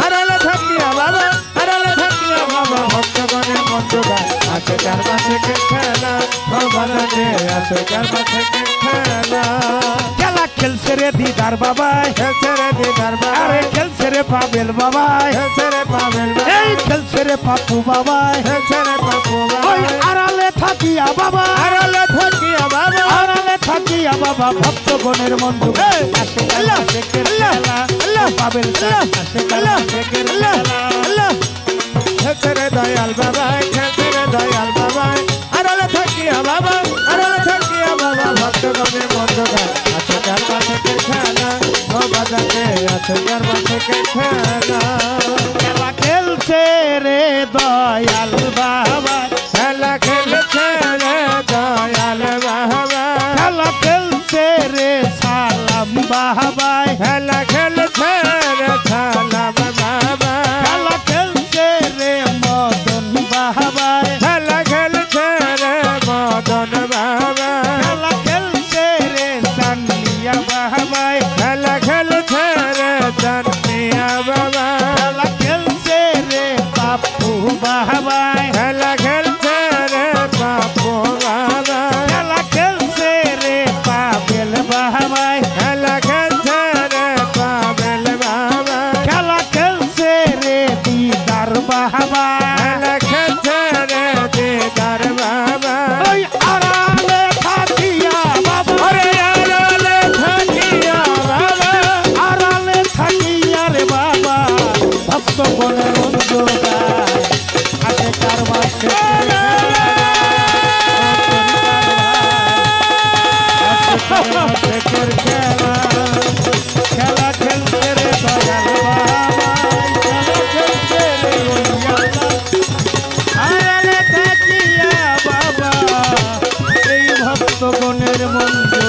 আড়ালে থাকিয়া বাবা আড়ালে থাকিয়া বাবা ভক্তগণের মন্ত্র গায় আছে কারমা থেকে খেলা ও বাজাতে আছে কারমা থেকে খেলা খেলা খেলছে রে দিদার বাবাই খেলছে রে দিদার বাবা আরে খেলছে রে পাবেল বাবাই খেলছে রে পাবেল বাবা এই খেলছে রে পাপু বাবাই খেলছে রে পাপু ওই বাবা আড়ালে থাকিয়া বাবা আড়ালে থাকিয়া বাবা আড়ালে থাকিয়া বাবা ভক্তগণের মন্ত্র আসে কার মাসেকের খেলা ও পাবেল গান আসে কার মাসেকের খেলা খেলছে রে দয়াল বাবা খেলছে রে দয়াল বাবা আড়ালে থাকিয়া বাবা আড়ালে থাকিয়া বাবা ভক্তগণের মন্ত্র গায় আছে কারমা থেকে খেলা ও বাজাতে আছে কারমা থেকে খেলা খেলা খেলছে রে দয়াল বাবা খেলা খেলছে রে দয়াল বাবা খেলা খেলছে রে সালাম বাবাই খেলা খেলছে রে সালাম বাবা খেলা খেলছে রে মদন বাবাই খেলা খেলছে রে মদন বাবা খেলা খেলছে রে সান্দিয়া বাবাই খেলা খেলছে রে চাঁদিয়া বাবা খেলা খেলছে রে পাপু বাবাই খেলা খেলছে রে বাপু বাবা খেলা খেলছে রে পাবেল বাবাই খেলা খেলছে রে পাবেল বাবা খেলা খেলছে রে দিদার বাবাই খেলা খেলছে রে দিদার বাবা ওই আড়ালে থাকিয়া বাবা ওরে আড়ালে থাকিয়া বাবা আড়ালে থাকিয়া রে বাবা ভক্ত বনে আসে কার মাসে খেলা খেলছে রে দয়াল বাবা খেলা খেলছে রে আড়ালে থাকিয়া বাবা এই ভক্তগণের মন্দির